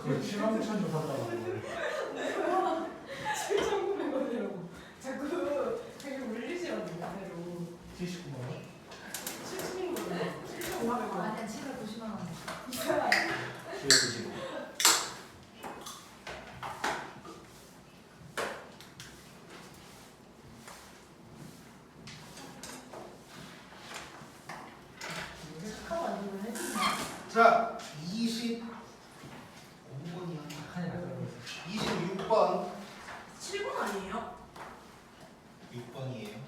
그 79,000원 하더라고. 7,900원이라고 자꾸 되게 울리시거든요 새로 79만 원? 7,900원 7,500원 아니야 790만 원. 이거야 795. 착하고 아니면 해주세요 자, 25번이야. 한이 나가고 있어. 26번. 7번 아니에요? 6번이에요.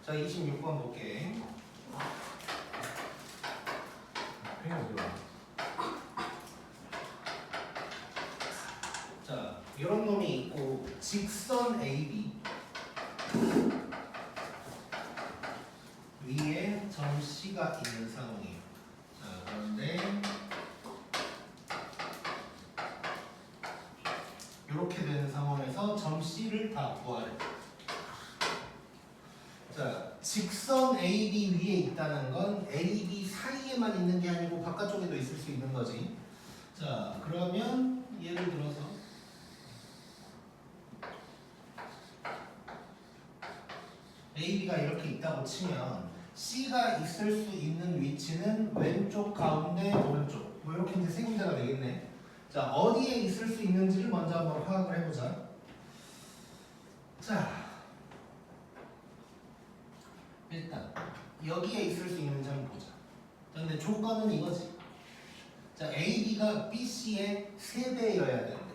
자, 26번 볼게. 팽이 어디 와? 자, 이런 놈이 있고 직선 AB 위에 점 C가 있는 상황이에요. 자, 그런데 이렇게 되는 상황에서 점 C를 다 구하래. 자, 직선 AB 위에 있다는 건 AB 사이에만 있는 게 아니고 바깥쪽에도 있을 수 있는 거지. 자, 그러면 예를 들어서 AB가 이렇게 있다고 치면 C가 있을 수 있는 위치는 왼쪽, 가운데, 오른쪽 뭐 이렇게 이제 세 군데가 되겠네. 자, 어디에 있을 수 있는지를 먼저 한번 파악을 해보자. 자, 일단 여기에 있을 수 있는지 한번 보자. 자, 근데 조건은 이거지. 자, AB가 BC의 3배여야 되는데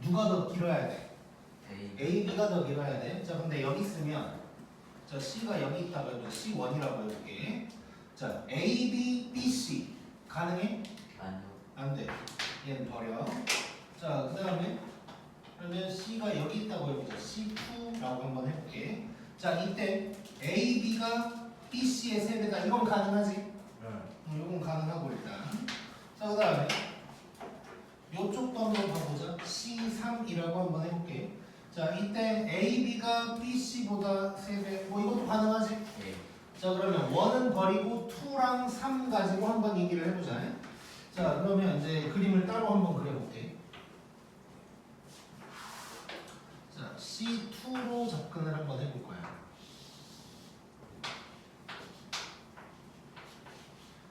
누가 더 길어야 돼? AB가 더 길어야 돼. 자, 근데 여기 있으면 자, C가 여기 있다고 해도 C1이라고 해볼게. 자, AB, BC 가능해? 아니요. 안 돼. 얘는 버려. 자, 그 다음에 그러면 C가 여기 있다고 해보자. C2라고 한번 해볼게. 자, 이때 AB가 BC의 3배다. 이건 가능하지? 네. 이건 가능하고 일단. 자, 그 다음에 요쪽도 한번 봐보자. C3이라고 한번 해볼게. 자, 이때 AB가 BC보다 3배. 뭐 이것도 가능하지? 네. 자, 그러면 1은 버리고 2랑 3 가지고 한번 얘기를 해보자. 자, 그러면 이제 그림을 따로 한번 그려볼게. 자, C2로 접근을 한번 해볼 거야.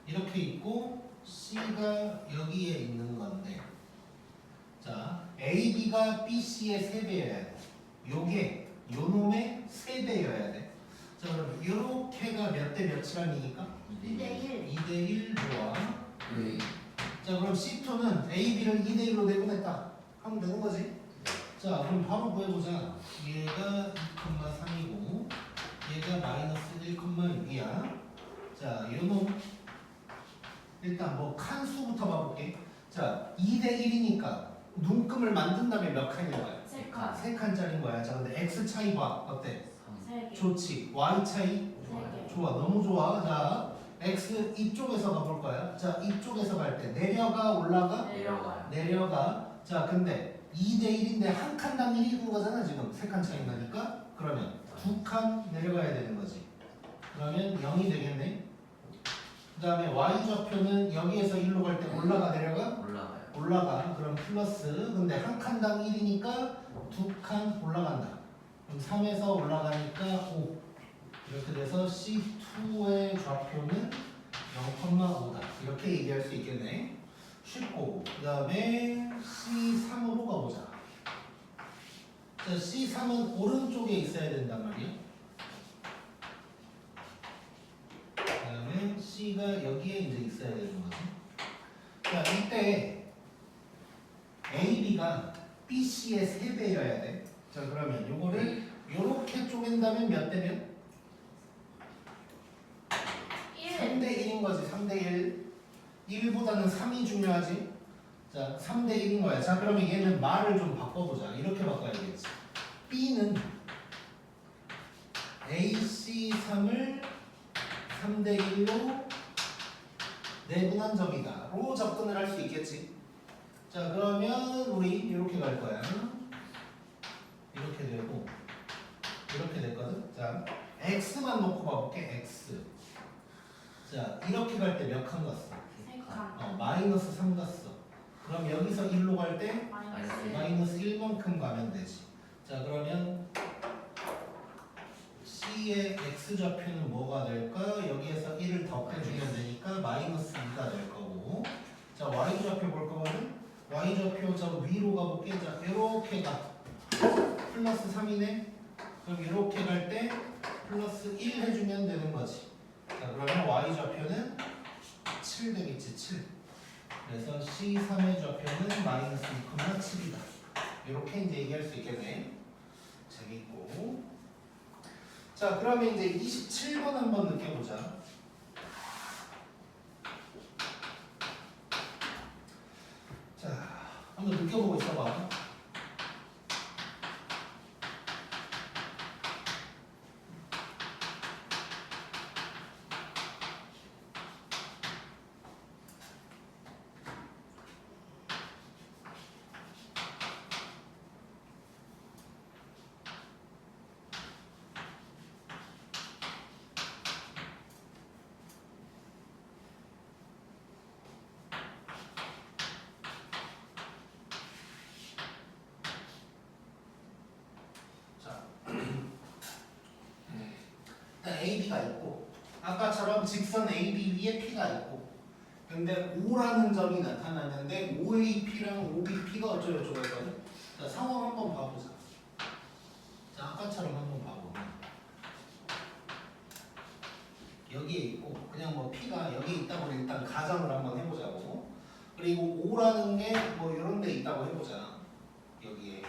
이렇게 있고 C가 여기에 있는 건데, 자, AB가 BC의 3배여야 돼. 요게 요놈의 3배여야 돼. 자, 그럼 요렇게가 몇 대 몇이란 얘기니까? 2대1. 2대1 좋아. 네. 자, 그럼 C2는 AB를 2대1로 내보냈다 하면 되는 거지. 자, 그럼 바로 구해보자. 얘가 2,3이고 얘가 마이너스 1,6이야. 자, 요놈 일단 뭐 칸수부터 봐볼게. 자, 2대1이니까 눈금을 만든 다음에 몇 칸인 거야? 3칸. 3칸짜리인 거야. 자, 근데 X 차이 봐. 어때? 3개. 좋지. Y 차이? 좋아요. 좋아. 너무 좋아. 자, X 이쪽에서 가볼 거야. 자, 이쪽에서 갈 때 내려가 올라가? 내려가요. 내려가. 자, 근데 2대1인데 한 칸당 1인 거잖아. 지금 3칸 차이 나니까. 그러면 2칸 내려가야 되는 거지. 그러면 0이 되겠네. 그 다음에 Y좌표는 여기에서 1로 갈 때 올라가 내려가? 올라가요. 올라가. 그럼 플러스. 근데 한 칸당 1이니까 2칸 올라간다. 그럼 3에서 올라가니까 5. 이렇게 돼서 C2의 좌표는 0,5다. 이렇게 얘기할 수 있겠네. 쉽고. 그 다음에 C3으로 가보자. 자, C3은 오른쪽에 있어야 된단 말이야. 그 다음에 C가 여기에 이제 있어야 되는 거지. 자, 이때 AB가 BC의 3배여야 돼. 자, 그러면 요거를 요렇게 쪼갠다면 몇 대 몇? 3대 1인 거지. 3대 1. 1보다는 3이 중요하지. 자, 3대 1인 거야. 자, 그러면 얘는 말을 좀 바꿔보자. 이렇게 바꿔야 되겠지. B는 AC3을 3대 1로 내분한 점이다. 로 접근을 할 수 있겠지. 자, 그러면 우리 이렇게 갈 거야. 이렇게 되고 이렇게 됐거든. 자, x만 놓고 봐볼게. x. 자 이렇게 갈 때 몇 칸 갔어? 세 칸. 마이너스 3 갔어. 그럼 여기서 1로 갈 때 마이너스 마이너스 1만큼 가면 되지. 자 그러면 C의 x좌표는 뭐가 될까? 여기에서 1을 더해주면 되니까 마이너스 2가 될 거고. 자 y좌표 볼 거거든? y좌표 저 위로 가볼게. 자 이렇게 가. 플러스 3이네. 그럼 이렇게 갈 때 플러스 1 해주면 되는 거지. 자 그러면 y좌표는 7 되겠지. 7. 그래서 C3의 좌표는 마이너스 2,7이다. 이렇게 이제 얘기할 수 있겠네. 재밌고. 자 그러면 이제 27번 한번 느껴보자. 자 한번 느껴보고 있어봐. AB가 있고 아까처럼 직선 AB 위에 P가 있고 근데 O라는 점이 나타났는데 OAP랑 OBP가 어쩌고저쩌고 했거든. 자 상황 한번 봐보자. 자 아까처럼 한번 봐보면 여기에 있고 그냥 뭐 P가 여기 있다고 일단 가정을 한번 해보자고. 그리고 O라는 게 뭐 이런 데 있다고 해보자. 여기에.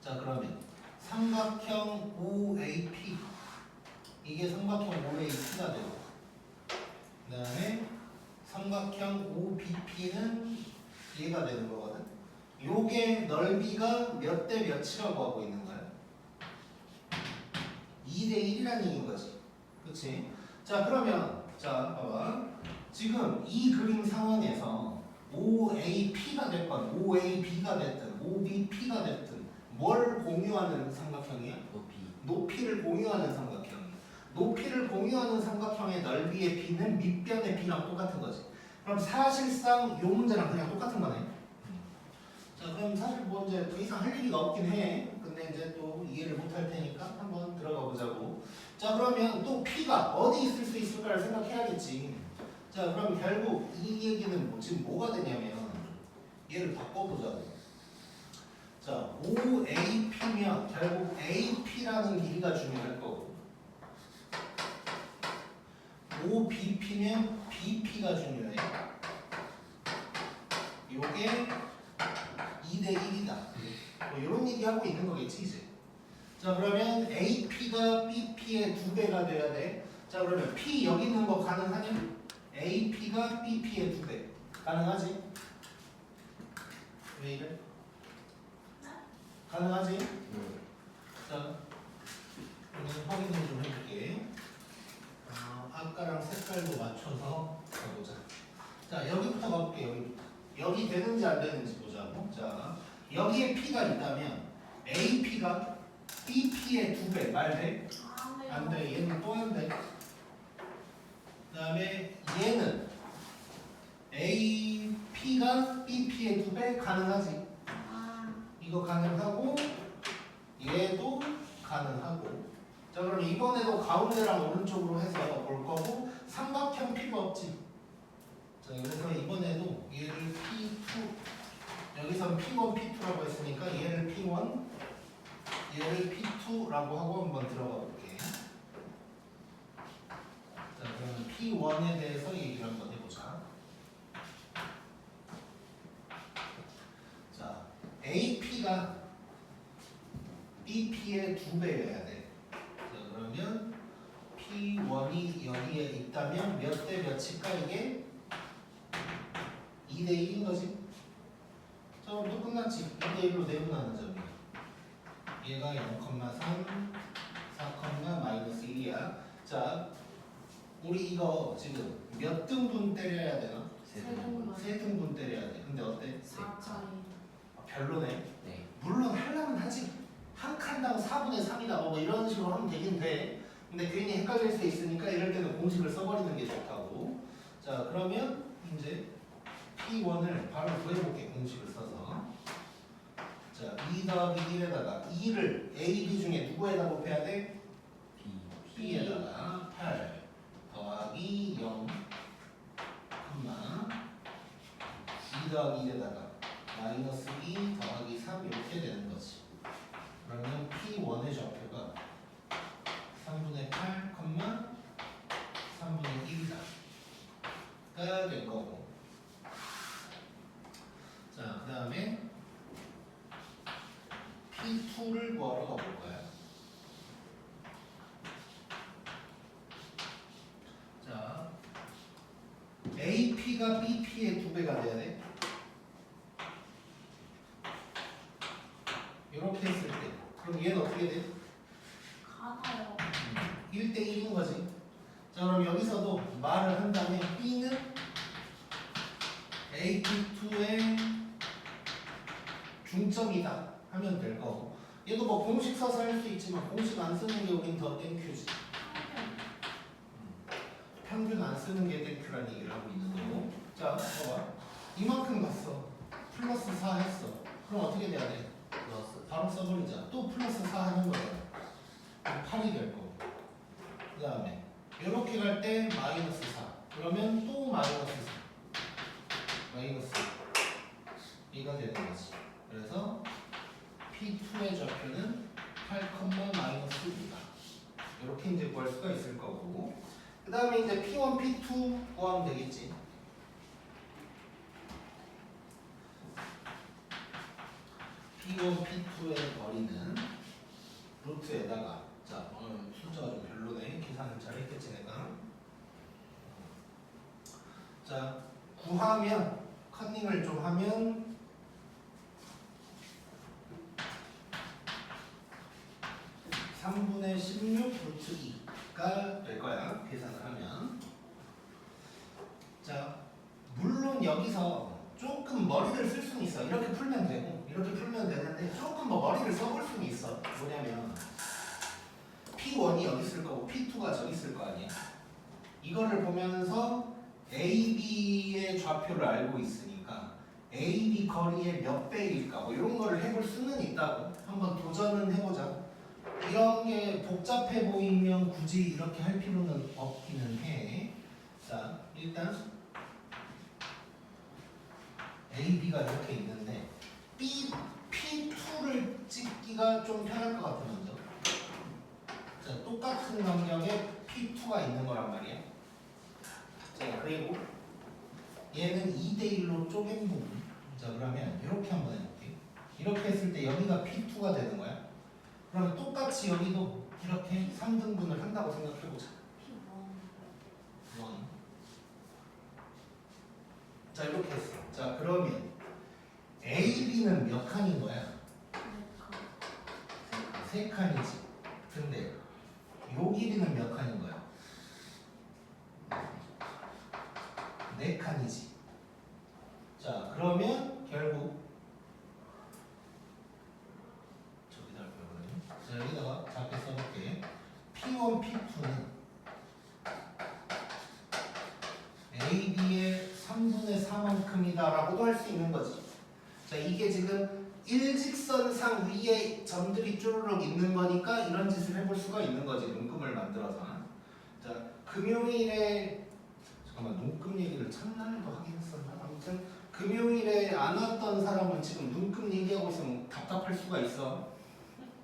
자 그러면 삼각형 OAP 이게 삼각형 OAP가 되고 그 다음에 삼각형 OBP는 얘가 되는 거거든. 요게 넓이가 몇 대 몇이라고 하고 있는 거야? 2대 1이라는 얘기인 거지. 그치? 자 그러면 자 봐봐. 지금 이 그림 상황에서 OAP가 됐건 OAB가 됐든 OBP가 됐든 뭘 공유하는 삼각형이야? 높이를 공유하는 삼각형. 높이를 공유하는 삼각형의 넓이의 b는 밑변의 b랑 똑같은 거지. 그럼 사실상 이 문제랑 그냥 똑같은 거네. 자 그럼 사실 뭐 이제 더 이상 할 얘기가 없긴 해. 근데 이제 또 이해를 못 할 테니까 한번 들어가 보자고. 자 그러면 또 p가 어디 있을 수 있을까를 생각해야겠지. 자 그럼 결국 이 얘기는 뭐 지금 뭐가 되냐면 얘를 바꿔보자고. 자 OAP면 결국 AP라는 길이가 중요할 거고 OBP면 BP가 중요해. 요게 2대 1이다. 뭐 이런 얘기하고 있는 거겠지 이제. 자 그러면 AP가 BP의 2배가 돼야 돼. 자 그러면 P 여기 있는 거 가능하냐? AP가 BP의 2배 가능하지? 왜 이래? 가능하지? 자 우리 확인을 좀 해볼게. 아까랑 색깔도 맞춰서 가보자. 자 여기부터 가볼게. 여기부터. 여기 되는지 안 되는지 보자고. 자 여기에 P가 있다면 AP가 BP의 2배 말 돼? 안 돼. 얘는 또 안 돼. 그 다음에 얘는 AP가 BP의 2배 가능하지? 이거 가능하고 얘도 가능하고. 자 그럼 이번에도 가운데랑 오른쪽으로 해서 볼 거고 삼각형 필요 없지. 자 그래서 이번에도 얘를 P2 여기선 P1, P2라고 했으니까 얘를 P1 얘를 P2라고 하고 한번 들어가 볼게. 자 그러면 P1에 대해서 얘기를 한번 해보자. 자 AP가 BP의 2배여야 돼. 그러면 P1이 여기에 있다면 몇 대 몇일까 이게? 2대 1인 거지. 자 그럼 또 끝났지. 2대 1로 내분하는 점이야. 얘가 0,3 4,-1이야. 자 우리 이거 지금 몇 등분 때려야 되나? 세 등분 때려야 돼. 근데 어때? 별로네. 네. 물론 하려면 하지. 한 칸당 4분의 3이다 뭐 이런 식으로 하면 되긴 돼. 근데 괜히 헷갈릴 수 있으니까 이럴 때는 공식을 써버리는 게 좋다고. 자, 그러면 이제 P1을 바로 구해볼게, 공식을 써서. 자, 2 더하기 1에다가 2를 A, B 중에 누구에다 곱해야 돼? B에다가 8 더하기 0, 2 더하기 1에다가 마이너스 2 더하기 3 이렇게 되는 거지. 그러면 P1의 좌표가 3분의 8, 3분의 1이다 가 될 거고. 자, 그 다음에 P2를 구하러 가볼 거야. 자, AP가 BP의 2배가 돼야 돼. 이렇게 했을 때 그럼 얘는 어떻게 돼? 가나요? 1대 1인 거지. 자, 그럼 여기서도 말을 한다면 B는 AP2의 중점이다 하면 될 거고. 얘도 뭐 공식 써서 할 수 있지만 공식 안 쓰는 게 우린 더 땡큐지. 평균 안 쓰는 게 땡큐라는 얘기를 하고 있는 거고. 자, 봐봐. 이만큼 갔어. 플러스 4 했어. 그럼 어떻게 돼야 돼? 바로 써버리자. 또 플러스 4 하는 거잖아. 8이 될 거고. 그 다음에 이렇게 갈 때 마이너스 4. 그러면 또 마이너스 4. 마이너스 2가 되는 거지. 그래서 P2의 좌표는 8, 마이너스 2다. 이렇게 이제 구할 수가 있을 거고. 그 다음에 이제 P1, P2 구하면 되겠지. P1, P2의 거리는 루트에다가, 자, 오늘 숫자가 좀 별로네. 계산을 잘 했겠지 내가. 자, 구하면 커닝을 좀 하면 3분의 16 루트 2가 될 거야. 계산을 하면. 자, 물론 여기서 조금 머리를 쓸 수는 있어. 이렇게 풀면 되고 이렇게 풀면 되는데 조금 뭐 머리를 써볼 수는 있어. 뭐냐면 P1이 여기 있을 거고 P2가 저기 있을 거 아니야. 이거를 보면서 AB의 좌표를 알고 있으니까 AB 거리의 몇 배일까 뭐 이런 거를 해볼 수는 있다고. 한번 도전은 해보자. 이런 게 복잡해 보이면 굳이 이렇게 할 필요는 없기는 해. 자, 일단 AB가 이렇게 있는데 P2를 찍기가 좀 편할 것 같아. 먼저 자, 똑같은 간격에 P2가 있는 거란 말이야. 자, 그리고 얘는 2대1로 쪼갠 부분. 자, 그러면 이렇게 한번 해볼게. 이렇게 했을 때 여기가 P2가 되는 거야. 그러면 똑같이 여기도 이렇게 3등분을 한다고 생각해보자. 1. 자, 이렇게 했어. 자, 그러면 AB는 몇 칸인 거야? 3칸이지. 근데 요 길이는 몇 칸인 거야? 4칸이지. 자, 그러면 결국 저기다 할 거거든요. 자, 여기다가 작게 써볼게. P1, P2는 AB의 3분의 4만큼이다 라고도 할 수 있는 거지. 자, 이게 지금 일직선상 위에 점들이 쭈르륵 있는 거니까 이런 짓을 해볼 수가 있는 거지. 눈금을 만들어서. 자, 금요일에 잠깐만, 눈금 얘기를 첫날도 하긴 했었나? 아무튼 금요일에 안 왔던 사람은 지금 눈금 얘기하고 있으면 답답할 수가 있어.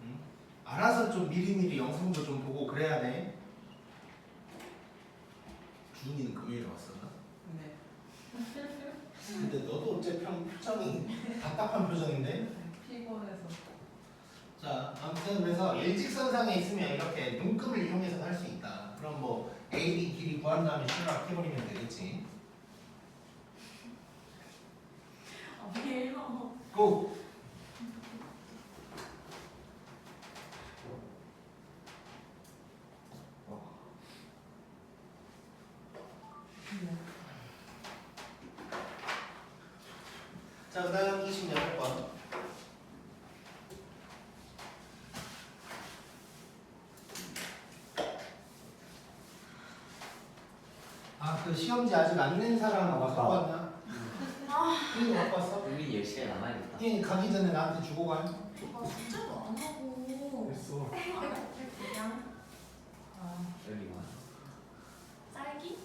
응? 알아서 좀 미리미리 영상도 좀 보고 그래야 돼. 준이는 금요일에 왔었나? 네. 근데 너도 어째 표정이 답답한 표정인데? 피곤해서. 자, 아무튼 그래서 일직선상에 있으면 이렇게 눈금을 이용해서 할 수 있다. 그럼 뭐 AB 길이 구한 다음에 실락 해버리면 되겠지. 왜요? 고! 네. 자, 그 다음 28번. 그 시험지 아직 안 낸 사람 갖고 왔나? 이거 갖고 왔어? 우리 10시간 남아야겠다. 이 가기 전에 나한테 주고 가요. 아, 숙제도 안 하고. 됐어. 그냥 아, 여기 와. 딸기?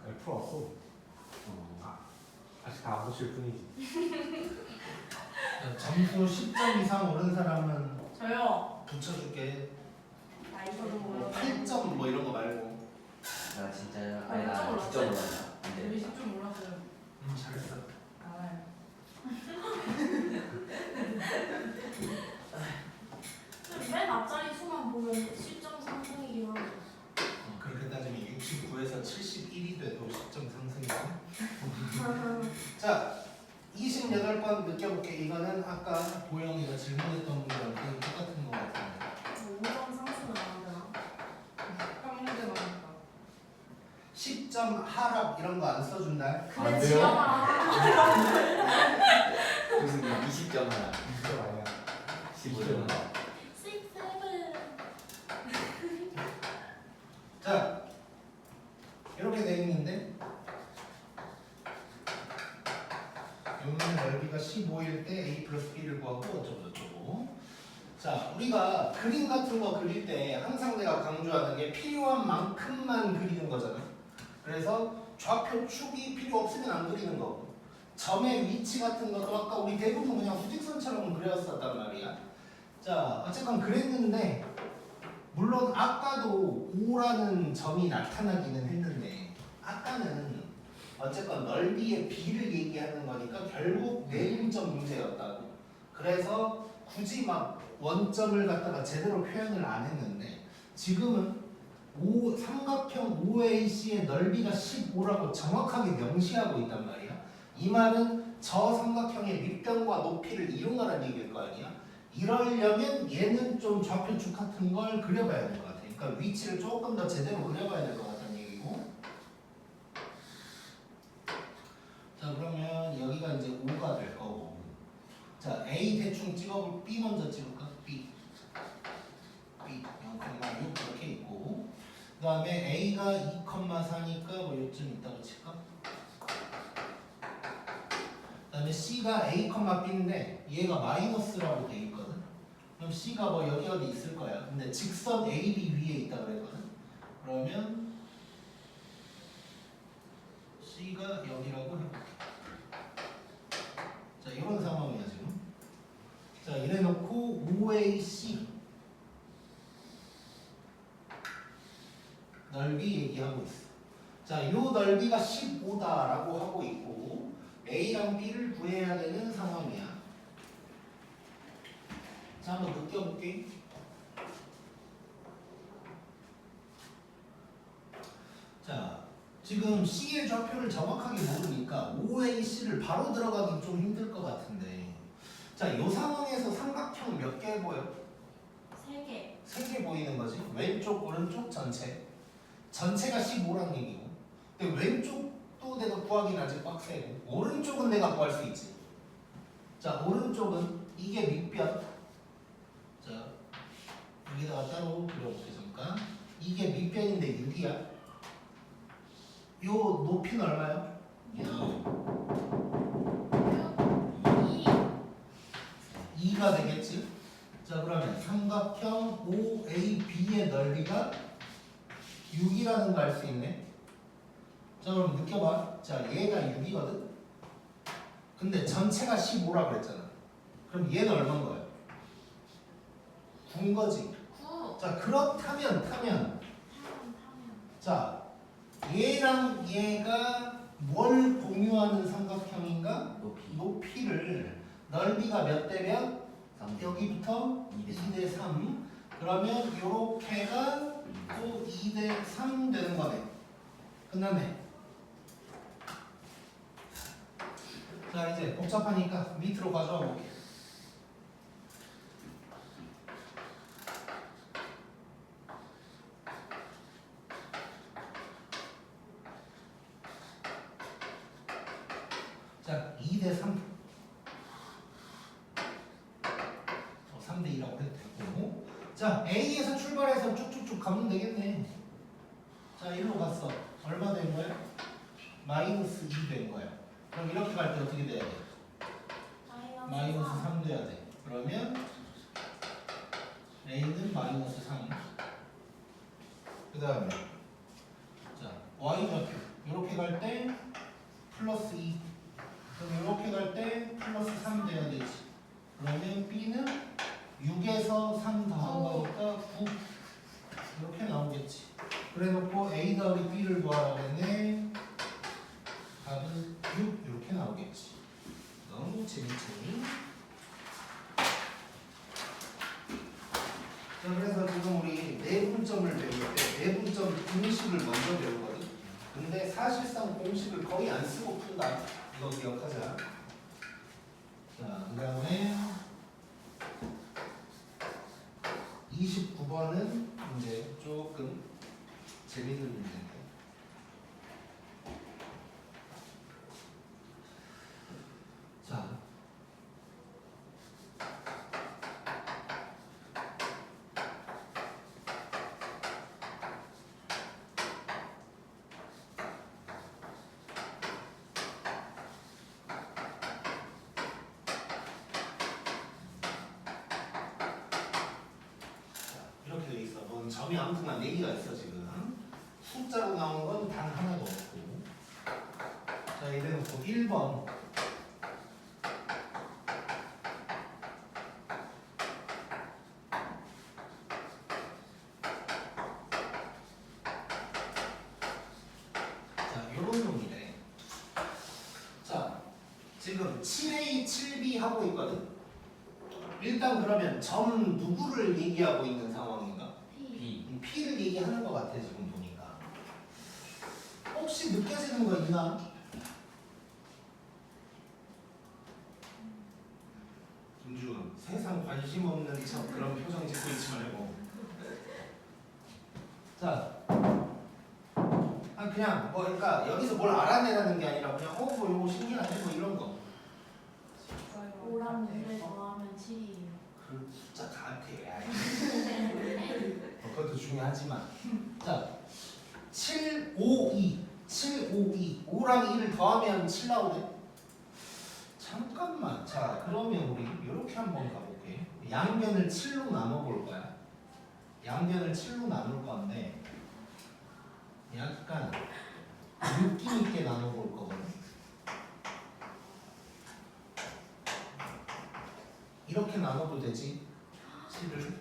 아니, 풀어왔어. 아직 다 안 고칠 뿐이지. 점수 10점 이상 오른 사람은 저요. 붙여줄게. 나 저도 이거 몰라. 8점 뭐 이런 거 말고. 나 진짜 아니, 나 좀 9점 올랐어요. 올랐다. 근데 우리 10점 몰랐어요. 잘했어. 알아요. 맨 앞자리 수만 보면 10점 상승이긴 하죠. 그렇게 따지면 69에서 71이 돼도 10점 상승이야. 자, 28번 느껴볼게. 이거는 아까 보영이가 질문했던 문제랑 거의 똑같은 거 같은데. 5점 상승은 안 되나? 한 문제 나니까. 10점 하락 이런 거 안 써준다. 안 근데 돼요? 지연아. 무슨 20점 하나. 진짜 아니야. 15점 하나. 6, 7. 자, 이렇게 돼 있는데 요는 넓이가 15일 때 a 플러스 b를 구하고 어쩌고저쩌고. 자, 우리가 그림 같은 거 그릴 때 항상 내가 강조하는 게 필요한 만큼만 그리는 거잖아. 그래서 좌표 축이 필요 없으면 안 그리는 거고, 점의 위치 같은 것도 아까 우리 대부분 그냥 수직선처럼 그렸었단 말이야. 자, 어쨌건 그랬는데 물론 아까도 5라는 점이 나타나기는 했는데 아까는 어쨌건 넓이의 비를 얘기하는 거니까 결국 내림점 문제였다고. 그래서 굳이 막 원점을 갖다가 제대로 표현을 안 했는데 지금은 삼각형 OAC의 넓이가 15라고 정확하게 명시하고 있단 말이야. 이 말은 저 삼각형의 밑변과 높이를 이용하라는 얘기일 거 아니야. 이러려면 얘는 좀 좌표축 같은 걸 그려봐야 될 것 같아. 그러니까 위치를 조금 더 제대로 그려봐야 될 것 같다는 얘기고. 자, 그러면 여기가 이제 5가 될 거고. 자, A 대충 찍어볼. B 먼저 찍을까? B 0,6 이렇게 있고, 그 다음에 A가 2,4니까 뭐 요쯤 있다고 칠까? 그 다음에 C가 A, B인데 얘가 마이너스라고 돼 있거든. 그럼 C가 뭐 여기 어디 있을 거야. 근데 직선 AB 위에 있다 그랬거든. 그러면 C가 여기라고 해볼게. 자, 이런 상황이야 지금. 자, 이래 놓고 OAC 넓이 얘기하고 있어. 자, 이 넓이가 15다라고 하고 있고 A랑 B를 구해야 되는 상황이야. 자, 한번 느껴볼게. 자, 지금 C의 좌표를 정확하게 모르니까 OAC를 바로 들어가기 좀 힘들 것 같은데, 자, 이 상황에서 삼각형 몇 개 보여? 3개. 3개 보이는 거지. 왼쪽, 오른쪽, 전체. 전체가 15란 얘기고. 근데 왼쪽도 내가 구하기는 아직 빡세고, 오른쪽은 내가 구할 수 있지. 자, 오른쪽은 이게 밑변. 자, 여기다가 따로 그려볼게 잠깐. 이게 밑변인데 6이야. 요 높이는 얼마야? 2가 되겠지. 자, 그러면 삼각형 OAB의 넓이가 6이라는 거 알 수 있네. 자, 그럼 느껴봐. 자, 얘가 6이거든. 근데 전체가 15라 그랬잖아. 그럼 얘는 얼마인 거야? 9인 거지. 9. 자, 그렇다면 타면. 자, 얘랑 얘가 뭘 공유하는 삼각형인가? 높이. 높이를, 넓이가 몇 대 몇? 여기부터 2대 3. 그러면 요렇게가 또 2대 3 되는 거네. 끝났네. 자, 이제 복잡하니까 밑으로 가져와 볼게. 자, 2대 3. 3대 2라고 해도 되고. 자, A에서 출발해서 쭉쭉쭉 가면 되겠네. 자, 일로 갔어. 얼마 된 거야? 마이너스 2 된 거야. 그럼 이렇게 갈 때 어떻게 돼야 돼? 마이너스 3 돼야 돼. 그러면 a는 마이너스 3. 그 다음에 자 y 좌표 이렇게 갈 때 플러스 2. 그럼 이렇게 갈 때 플러스 3 돼야 되지. 그러면 b는 6에서 3 더한 거니까 9 이렇게 나오겠지. 그래놓고 a 더하기 b를 구하라 그랬네. 답은 6 이렇게 나오겠지. 너무 재밌지? 자, 그래서 지금 우리 내분점을 배울 때 내분점 공식을 먼저 배우거든. 근데 사실상 공식을 거의 안 쓰고 푼다. 이거 기억하자. 자, 그 다음에 29번은 이제 조금 재밌는 문제인데. 자. 이렇게 돼 있어. 넌 점이 아무튼 4개가 있어 지금. 숫자로 나온 건 단 하나도 없고. 자, 이래놓고 1번. 자, 요런 놈이래. 자, 지금 7A, 7B 하고 있거든. 일단 그러면 점 누구를 얘기하고 있는 상황인가? B. P를 얘기하는 것 같아 지금 보니까. 혹시 느껴지는 거 있나? 김준, 세상 관심 없는 척 그런 표정 짓고 있지 말고. 자, 그냥 뭐 그러니까 여기서 뭘 알아내라는 게 아니라 그냥 뭐 이거 신기하네 뭐 이런 거. 5랑 6을 더하면 7이에요. 그 숫자 같아. 그것도 중요하지만. 자, 7, 5, 2. 7, 5, 2. 5랑 2를 더하면 7 나오네. 잠깐만. 자, 그러면 우리 이렇게 한번 가볼게. 양변을 7로 나눠볼 거야. 양변을 7로 나눌 건데 약간 느낌 있게 나눠볼 거거든. 이렇게 나눠도 되지? 7을.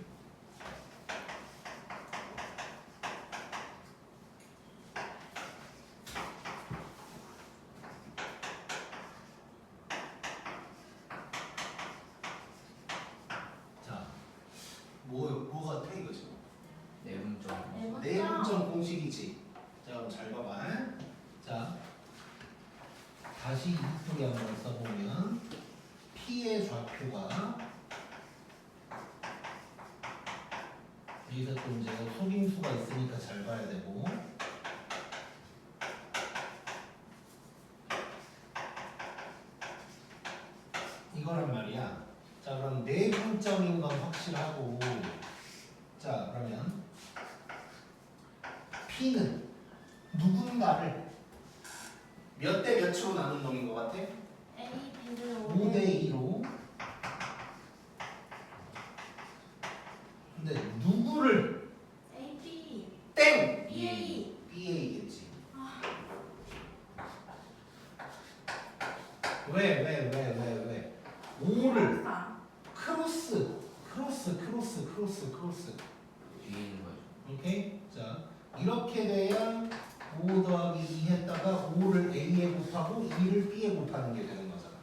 자, 뭐 같아 이거 지금? 내분점. 내분점 공식이지. 자, 그럼 잘 봐봐. 자, 다시 이쁘게 한번 써보면 P의 좌표가 여기서 또 이제 속임수가 있으니까 잘 봐야 되고 이거란 말이야. 자, 그럼 내분점인 건 확실하고 자, 그러면 P는 누군가를 몇 대 몇으로 나눈 놈인 것 같아? A, B를 5대 2로. 근데 누구를 A, B, 땡! B, A. BA겠지. 왜? 5를 크로스. 뒤에 있는 거죠. 오케이? 자, 이렇게 돼야 5 더하기 2 했다가 5를 A에 곱하고 2를 B에 곱하는 게 되는 거잖아.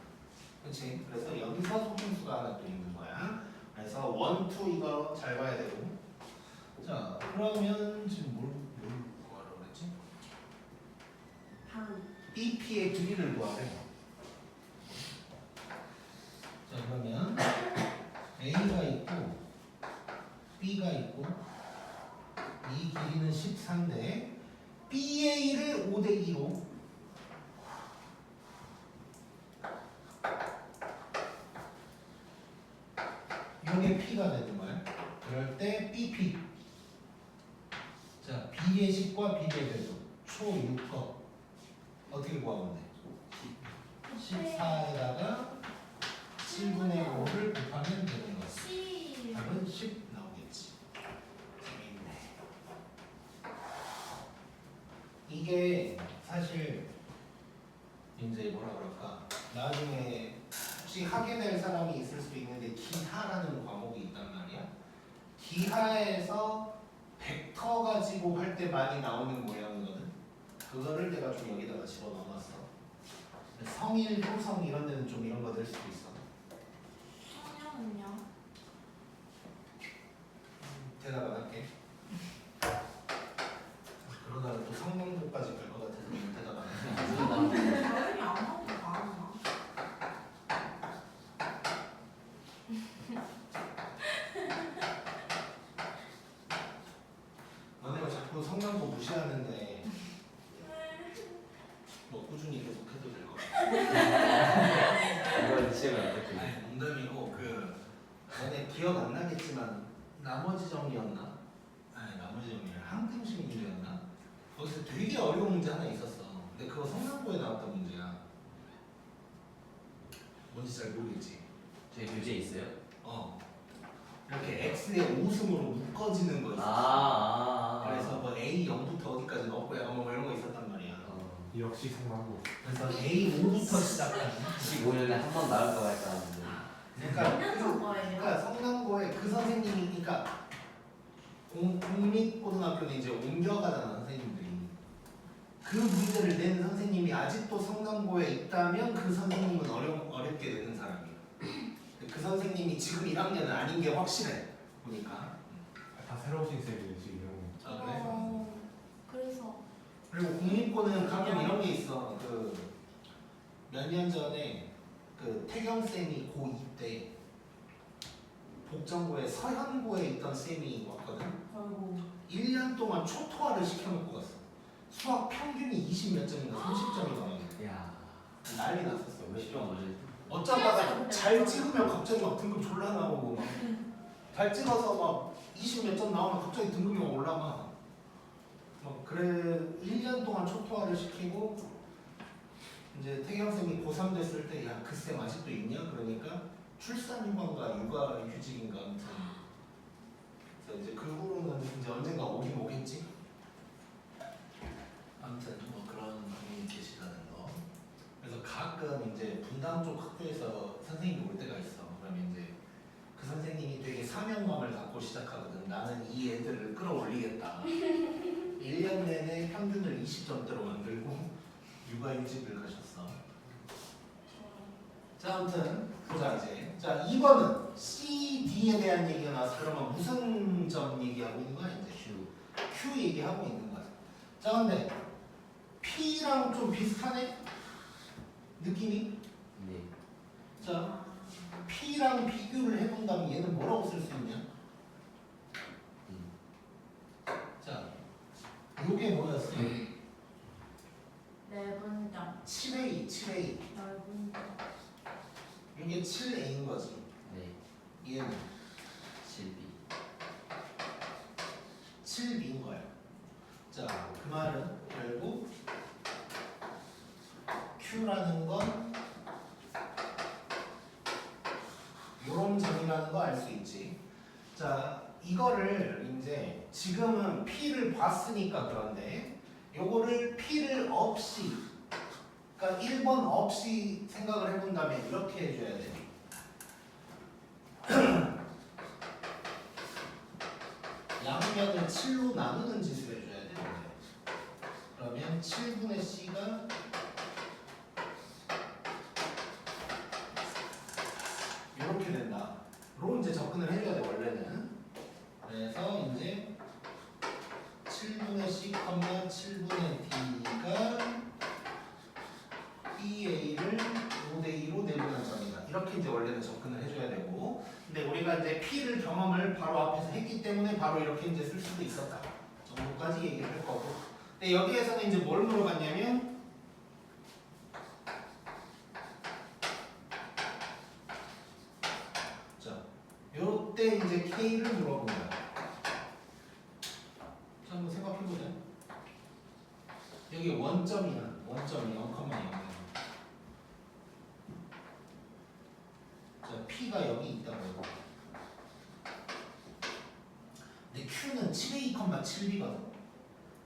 그렇지? 그래서 여기서 속임수가 하나 또 있는 거야. 그래서 1, 2 이거 잘 봐야 되고. 자, 그러면 지금 뭘 구하라고 그랬지? 반. BP의 길이를 구하래. 자, 그러면 A가 있고 B가 있고 이 길이는 14인데 BA를 5대 2로 이게 P가 되는 거야. 그럴 때 BP 자, B의 식과 B의 배수 초6거 어떻게 구하면 돼? 14에다가 7분의 5를 곱하면 되는 거지. 10 답은 10 나오겠지. 재밌네. 이게 사실 이제 뭐라 그럴까, 나중에 혹시 하게 될 사람이 있을 수도 있는데 기하라는 과목이 있단 말이야. 기하에서 벡터 가지고 할 때 많이 나오는 모양이거든. 그거를 내가 좀 여기다가 집어넣어놨어. 성일, 효성 이런 데는 좀 이런 거 될 수도 있어. 성형은요? 대답 안 할게. 그러다가 또 성명도까지 갈 것 같아서 대답 안 해. 다른이 안 하고 말하나? 너네가 자꾸 성명도 무시하는데 뭐 꾸준히 계속 해도 될 것 같아. 이걸 치면 어떻게? 아니 농담이고 너네 기억 안 나겠지만 나머지 정리였나? 아니 나머지 정리 항등식 문제였나? 거기서 되게 어려운 문제 하나 있었어. 근데 그거 성명고에 나왔던 문제야. 뭔지 잘 모르겠지. 저희 교재 있어요? 이렇게 x의 5승으로 묶어지는 거 있어. 그래서 뭐 a 0부터 어디까지 넣고 약간 뭐 이런 거 있었단 말이야. 역시 성남고. 그래서 a 5부터 시작하는. 15년에 한 번 나올까 말까 하는데. 그러니까 몇년 전 거예요? 성남고에 그 선생님이 국립고등학교는 이제 옮겨가잖아 선생님들이. 그 문제를 낸 선생님이 아직도 성남고에 있다면 그 선생님은 어렵게 되는 사람이에요. 그 선생님이 지금 1학년은 아닌 게 확실해 보니까. 다 새로우신 쌤이지 이런 거. 아 그래? 그래서 그리고 국립고는 가끔 이런 게 있어. 그 몇 년 전에 그 태경 쌤이 고2 때 복정고에 서현고에 있던 쌤이 왔거든. 아이고. 1년 동안 초토화를 시켜놓고 갔어. 수학 평균이 20몇 점인가 30점이 나왔는데 야, 난리 났었어. 몇십 점 어제. 어쩌다가 잘 찍으면 갑자기 막 등급 졸라 나오고 막 잘 찍어서 막 20몇 점 나오면 갑자기 등급이 막 올라가. 막 그래 1년 동안 초토화를 시키고 이제 태경 쌤이 고3 됐을 때 야 그 쌤 아직도 있냐? 그러니까 출산휴가인가 육아휴직인가 아무튼 그래서 이제 그 후로는 이제 언젠가 오긴 오겠지. 아무튼 뭐 그런 분이 계시다는 거. 그래서 가끔 이제 분당 쪽 학교에서 선생님이 올 때가 있어. 그러면 이제 그 선생님이 되게 사명감을 갖고 시작하거든. 나는 이 애들을 끌어올리겠다. 1년 내내 평균을 20점대로 만들고 육아휴직을 가셨어. 자, 아무튼 보자 이제. 자, 2번은 C, D에 대한 얘기가 나와서 그러면 무슨 점 얘기하고 있는 거야 이제? Q 얘기하고 있는 거야. 자, 근데 P랑 좀 비슷하네? 느낌이? 네. 자, P랑 비교를 해본다면 얘는 뭐라고 쓸 수 있냐? 자, 요게 뭐였어? 내분점 7A, 7A. 넓은점 이게 7A인 거지. 네. 얘는 7B. 7B인 거야. 자, 그 말은 결국 Q라는 건 요런 점이라는 거 알 수 있지. 자, 이거를 이제 지금은 P를 봤으니까 그런데 요거를 P를 없이, 그러니까 1번 없이 생각을 해본다면 이렇게 해줘야 돼. 양면을 7로 나누는 짓을 해줘야 돼. 그러면 7분의 C가 이렇게 된다. 로 이제 접근을 해줘야 돼 원래는. 그래서 이제 7분의 C, 7분의 D가 BA를 5대2로 내분한 점이다. 이렇게 이제 원래는 접근을 해줘야 되고, 근데 우리가 이제 P를 경험을 바로 앞에서 했기 때문에 바로 이렇게 이제 쓸 수도 있었다 정도까지 얘기를 할 거고. 근데 여기에서는 이제 뭘 물어봤냐면 자, 요때 이제 K를 물어본 거야. 자, 한번 생각해보자. P가 여기 있다고. 근데 Q는 7A,7B거든.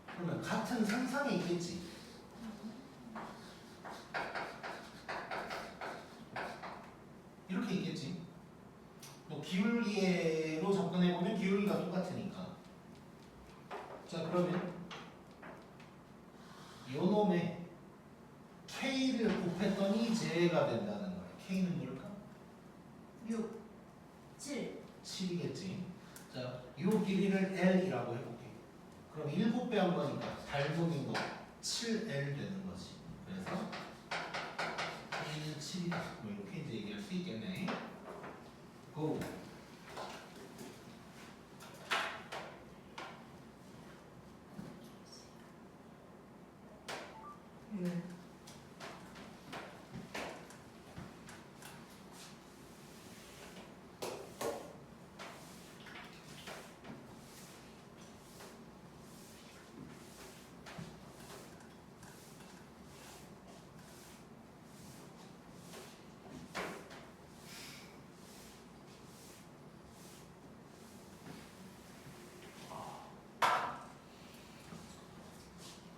그러면 같은 상상에 있겠지. 이렇게 있겠지. 뭐 기울기로 접근해보면 기울기가 똑같으니까. 자, 그러면 요 놈의 K를 곱했더니 제가 된다는 거야. K는 뭘까? 6 7 7이겠지. 자, 요 길이를 L이라고 해볼게. 그럼 7배 한 거니까 닮은인 거 7L 되는 거지. 그래서 K는 7이다. 뭐 이렇게 이제 얘기할 수 있겠네. 고.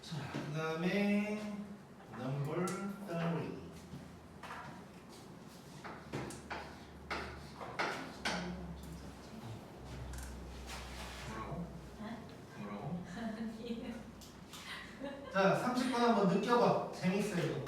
자, 그 다음에 number 30. 뭐라고? 뭐라고? 자, 30분 한번 느껴봐. 재밌어 이거.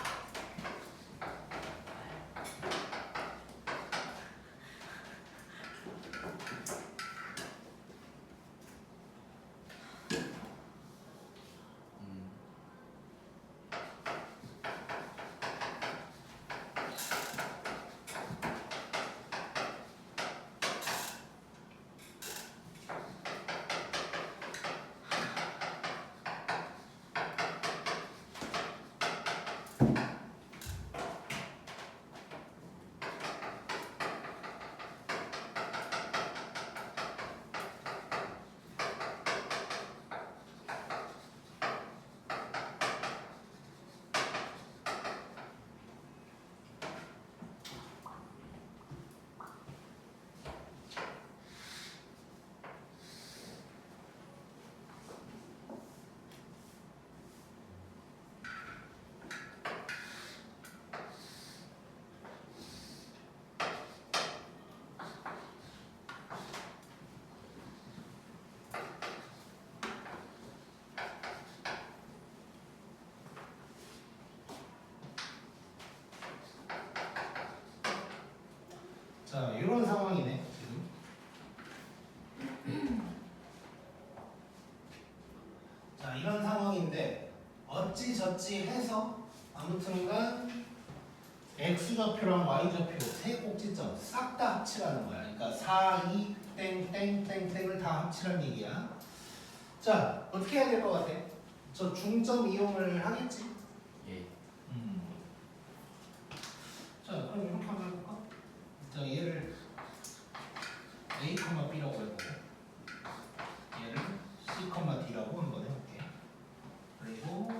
자, 이런 상황이네 지금. 자, 이런 상황인데 어찌저찌 해서 아무튼간 X좌표랑 Y좌표 세 꼭지점 싹 다 합치라는 거야. 그러니까 4, 2, 땡땡땡땡을 다 합치라는 얘기야. 자, 어떻게 해야 될 것 같아? 저 중점 이용을 하겠지? 예. 자, 그럼 이렇게 한번 해볼까? 자, 얘를 A, B라고 해보고 얘를 C, D라고 한번 해볼게. 그리고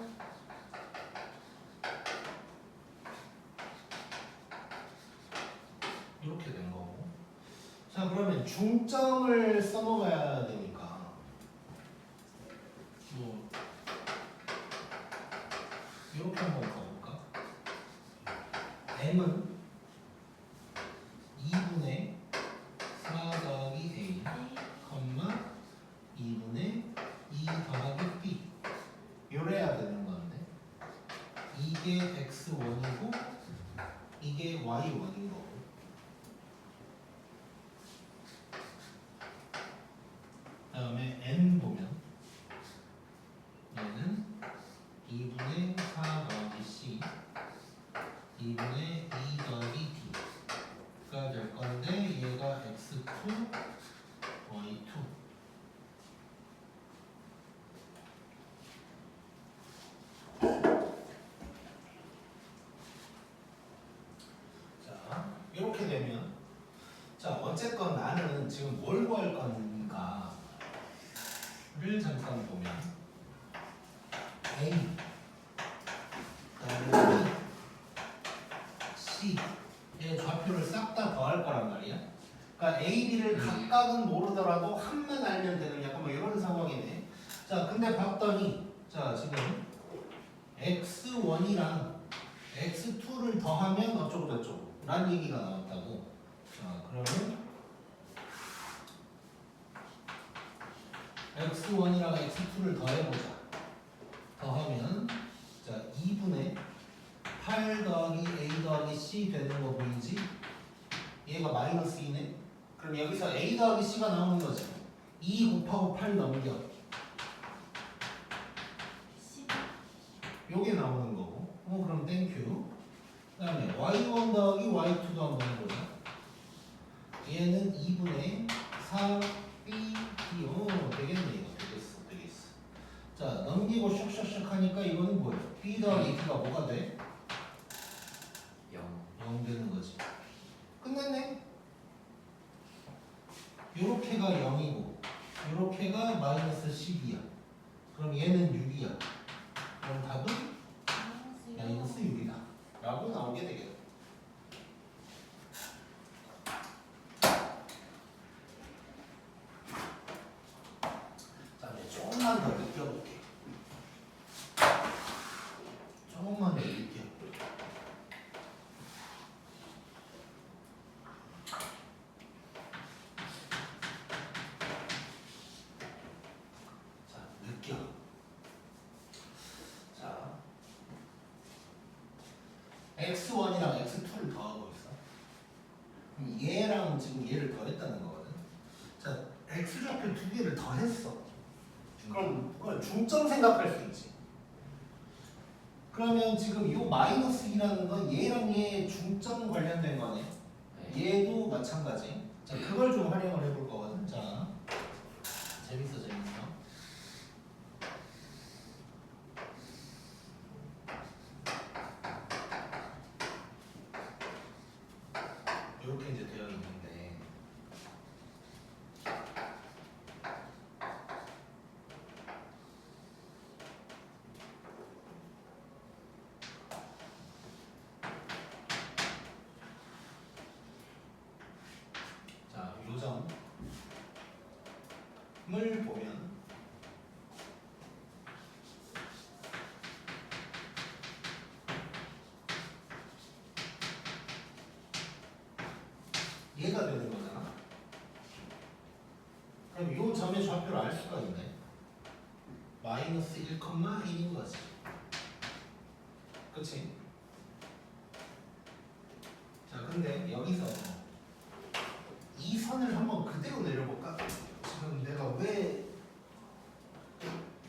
이렇게 된 거고. 자, 그러면 중점을 써먹어야 되니까 뭐 이렇게 한번 가볼까? M은 2분의 4 더하기 A, 2분의 2 더하기 B 요래야 되는 건데 이게 X1이고 이게 Y1인 거고. 그 다음에 N 보면 얘는 2분의 4 더하기 C 2분의 2 더하기 D가 될 건데 얘가 X2, Y2. 자, 이렇게 되면 자, 어쨌건 나는 지금 뭘 구할 건가를 잠깐 보면 A, 그다음에 B, C, 얘 좌표를 싹 다 더할 거란 말이야. 그러니까 A, B를 각각은 모르더라도 한만 알면 되는 약간 뭐 이런 상황이네. 자, 근데 봤더니 자 지금 X1이랑 X2를 더하면 어쩌고 저쩌고 라는 얘기가 나왔다고. 자, 그러면 X1이랑 X2를 더해보자. 더하면 자 2분의 8 더하기 A 더하기 C 되는 거 보이지? 얘가 마이너스 2네. 그럼 여기서 A 더하기 C가 나오는 거지. 2 곱하고 8 넘겨. 10. 요게 나오는 거고. 그럼 땡큐. 그 다음에 Y1 더하기 Y2도 한번 해보자. 얘는 2분의 4 B D. 되겠네 이거. 되겠어. 자, 넘기고 슉슉슉 하니까 이거는 뭐예요? B 더하기 D가 뭐가 돼? 0. 0 되는 거지. 끝났네. 요렇게가 0이고 요렇게가 마이너스 10이야. 그럼 얘는 6이야. 그럼 답은 마이너스 6이다 라고 나오게 되겠다. 자, 이제 조금만 더 느껴볼게. 조금만 더 느껴. 자, 느껴. 자, X1이랑 X2를 더하고 있어. 그럼 얘랑 지금 얘를 더했다는 거거든. 자, X좌표 두 개를 더했어. 그럼 그걸 중점 생각할 수 있지. 그러면 지금 이 마이너스 2라는 건 얘랑 얘의 중점 관련된 거네. 네. 얘도 마찬가지. 자, 그걸 좀 활용을 해볼 거거든. 자, 재밌어. 이렇게 이제 되어 있는데, 자, 요 점을 보면 얘가 되는 거잖아. 그럼 요 점의 좌표를 알 수가 있네. 마이너스 1,1인 거지. 그치? 자, 근데 여기서 이 선을 한번 그대로 내려볼까? 지금 내가 왜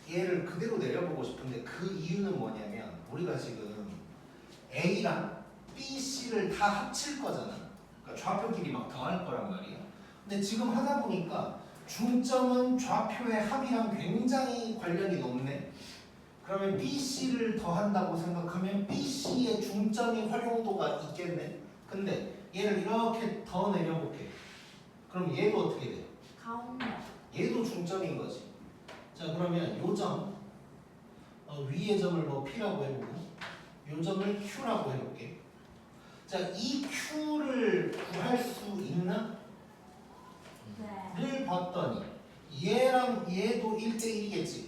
얘를 그대로 내려보고 싶은데 그 이유는 뭐냐면 우리가 지금 A랑 B, C를 다 합칠 거잖아. 그러니까 좌표끼리 막 더할 거란 말이야. 근데 지금 하다 보니까 중점은 좌표의 합이랑 굉장히 관련이 높네. 그러면 B, C를 더한다고 생각하면 B, C의 중점이 활용도가 있겠네. 근데 얘를 이렇게 더 내려볼게. 그럼 얘도 어떻게 돼? 가운데. 얘도 중점인 거지. 자, 그러면 요 점, 위의 점을 뭐 P라고 해보고 요 점을 Q라고 해볼게. 자, 이 Q를 구할 수 있나? 네. 를 봤더니 얘랑 얘도 1대1이겠지.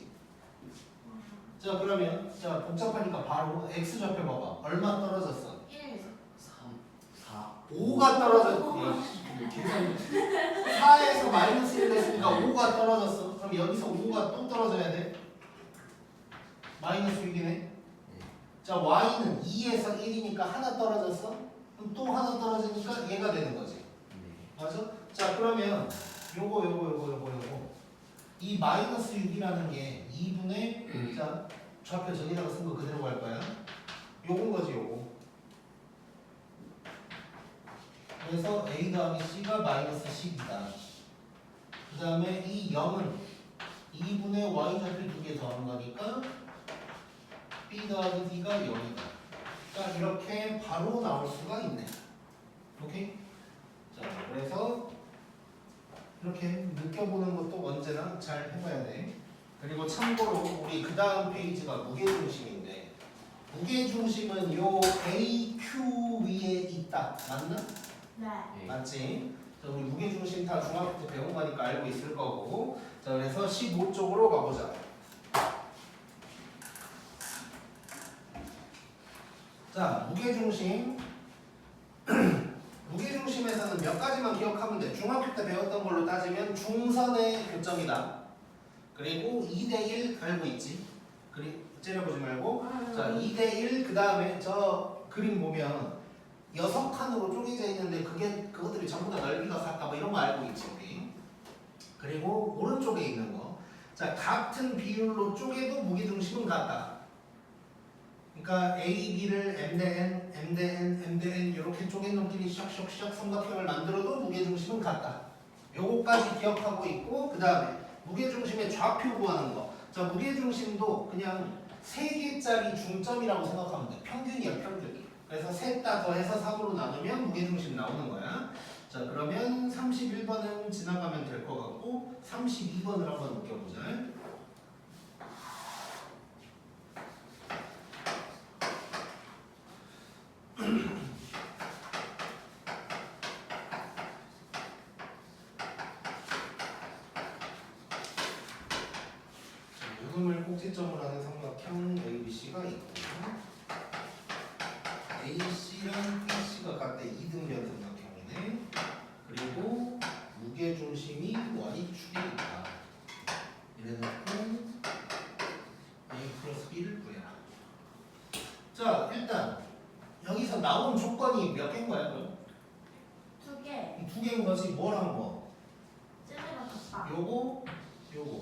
자, 그러면 자 복잡하니까 바로 X좌표 봐봐. 얼마 떨어졌어? 1. 3. 4. 5가 떨어졌지. 계산 4에서 마이너스 1 됐으니까 5가 떨어졌어. 그럼 여기서 5가 또 떨어져야 돼. 마이너스 6이네. 자, Y는 2에서 1이니까 하나 떨어졌어. 그럼 또 하나 떨어지니까 얘가 되는 거지. 네. 맞아? 자, 그러면 요거 이 마이너스 6이라는 게 2분의 자 좌표 저기다가 쓴 거 그대로 갈 거야. 요건 거지 요거. 그래서 A 더하기 C가 마이너스 10이다. 그 다음에 이 0은 2분의 Y 좌표 두 개 더한 거니까 B 더하기 D가 0이다. 자, 이렇게 바로 나올 수가 있네. 오케이? 자, 그래서 이렇게 느껴보는 것도 언제나 잘 해봐야 돼. 그리고 참고로 우리 그 다음 페이지가 무게중심인데 무게중심은 요 AQ 위에 있다. 같다. 맞나? 네. 네. 맞지? 자, 우리 무게중심 다 중학교 때 배운 거니까 알고 있을 거고. 자, 그래서 15쪽으로 가보자. 자, 무게중심. 무게중심에서는 몇 가지만 기억하면 돼. 중학교 때 배웠던 걸로 따지면 중선의 교점이다. 그리고 2대1 알고 있지? 그리고 째려보지 말고. 자, 2대1 그 다음에 저 그림 보면 6칸으로 쪼개져 있는데 그것들이 전부 다 넓이가 같다 뭐 이런 거 알고 있지 우리. 그리고 오른쪽에 있는 거. 자, 같은 비율로 쪼개도 무게중심은 같다. 그러니까 A, B를 M 대 N, M 대 N, M 대 N 이렇게 쪼갠 놈끼리 샥샥샥 삼각형을 만들어도 무게중심은 같다. 요거까지 기억하고 있고 그 다음에 무게중심의 좌표 구하는 거. 자, 무게중심도 그냥 3개짜리 중점이라고 생각하면 돼. 평균이야, 평균. 그래서 셋 다 더해서 3으로 나누면 무게중심 나오는 거야. 자, 그러면 31번은 지나가면 될 것 같고 32번을 한번 느껴보자. 요금을 꼭지점으로 하는 삼각형 ABC가 있고 AC랑 BC가 각각 이등변 삼각형이네. 그리고 무게중심이 Y축에 있다. 이래놓고 A 플러스 B를 구해라. 자, 일단 여기서 나온 조건이 몇 개인 거야 그럼? 2개. 2개인 거지. 뭐랑 뭐? 쟤네가 같다. 요거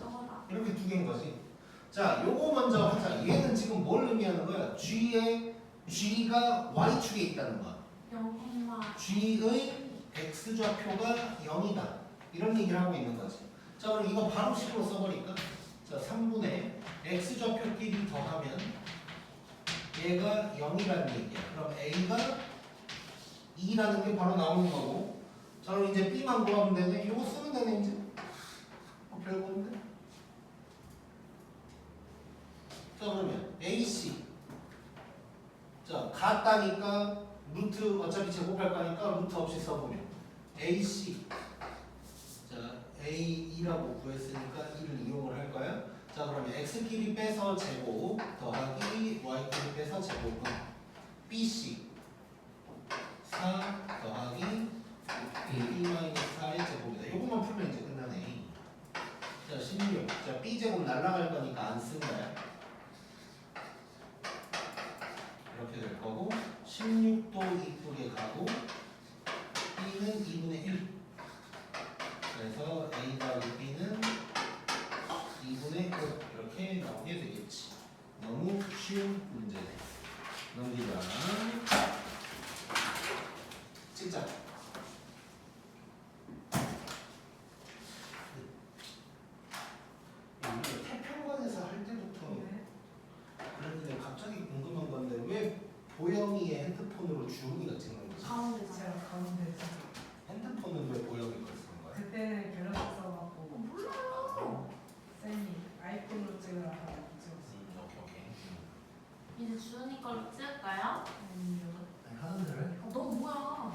저거다. 이렇게 2개인 거지. 자, 요거 먼저 하자. 얘는 지금 뭘 의미하는 거야? G가 Y축에 있다는 거야. 0, G의 X좌표가 0이다. 이런 얘기를 하고 있는 거지. 자, 그럼 이거 바로 식으로 써버릴까? 자, 3분의 X좌표끼리 더하면 얘가 0이라는 얘기야. 그럼 A가 2라는 게 바로 나오는 거고. 자, 그럼 이제 B만 구하면 되네. 이거 쓰면 되네 이제. 별건데? 자, 그러면 AC. 자, 같다니까 루트 어차피 제곱할 거니까 루트 없이 써보면 AC. 자, A2라고 구했으니까 2를 이용을 할 거야. 자, 그러면 X끼리 빼서 제곱 더하기 Y끼리 빼서 제곱은 BC 4 더하기 B-4의 제곱이다. 요것만 풀면 이제 끝나네. 자, 16. 자, B제곱 날라갈 거니까 안 쓴 거야. 이렇게 될 거고 16도 2뿔에 가고 B는 2분의 1. 그래서 A 더하기 B는 2분의 5 이렇게 나오게 되겠지. 너무 쉬운 문제네. 넘기자. 찍자. 이게 태평관에서 할 때부터 그런데 갑자기 궁금한 건데 왜 보영이의 핸드폰으로 주은이가 찍는 거지? 가운데 제가 가운데서 핸드폰은 왜 보영이 걸 쓰는 거야? 그때는 갤럭시 써갖고 몰라요. 쌤이 아이폰으로 찍으라 하고 찍었어요. 오케이. 이제 주은이 걸로 찍을까요? 아니요. 하는 대로 해. 너 뭐야?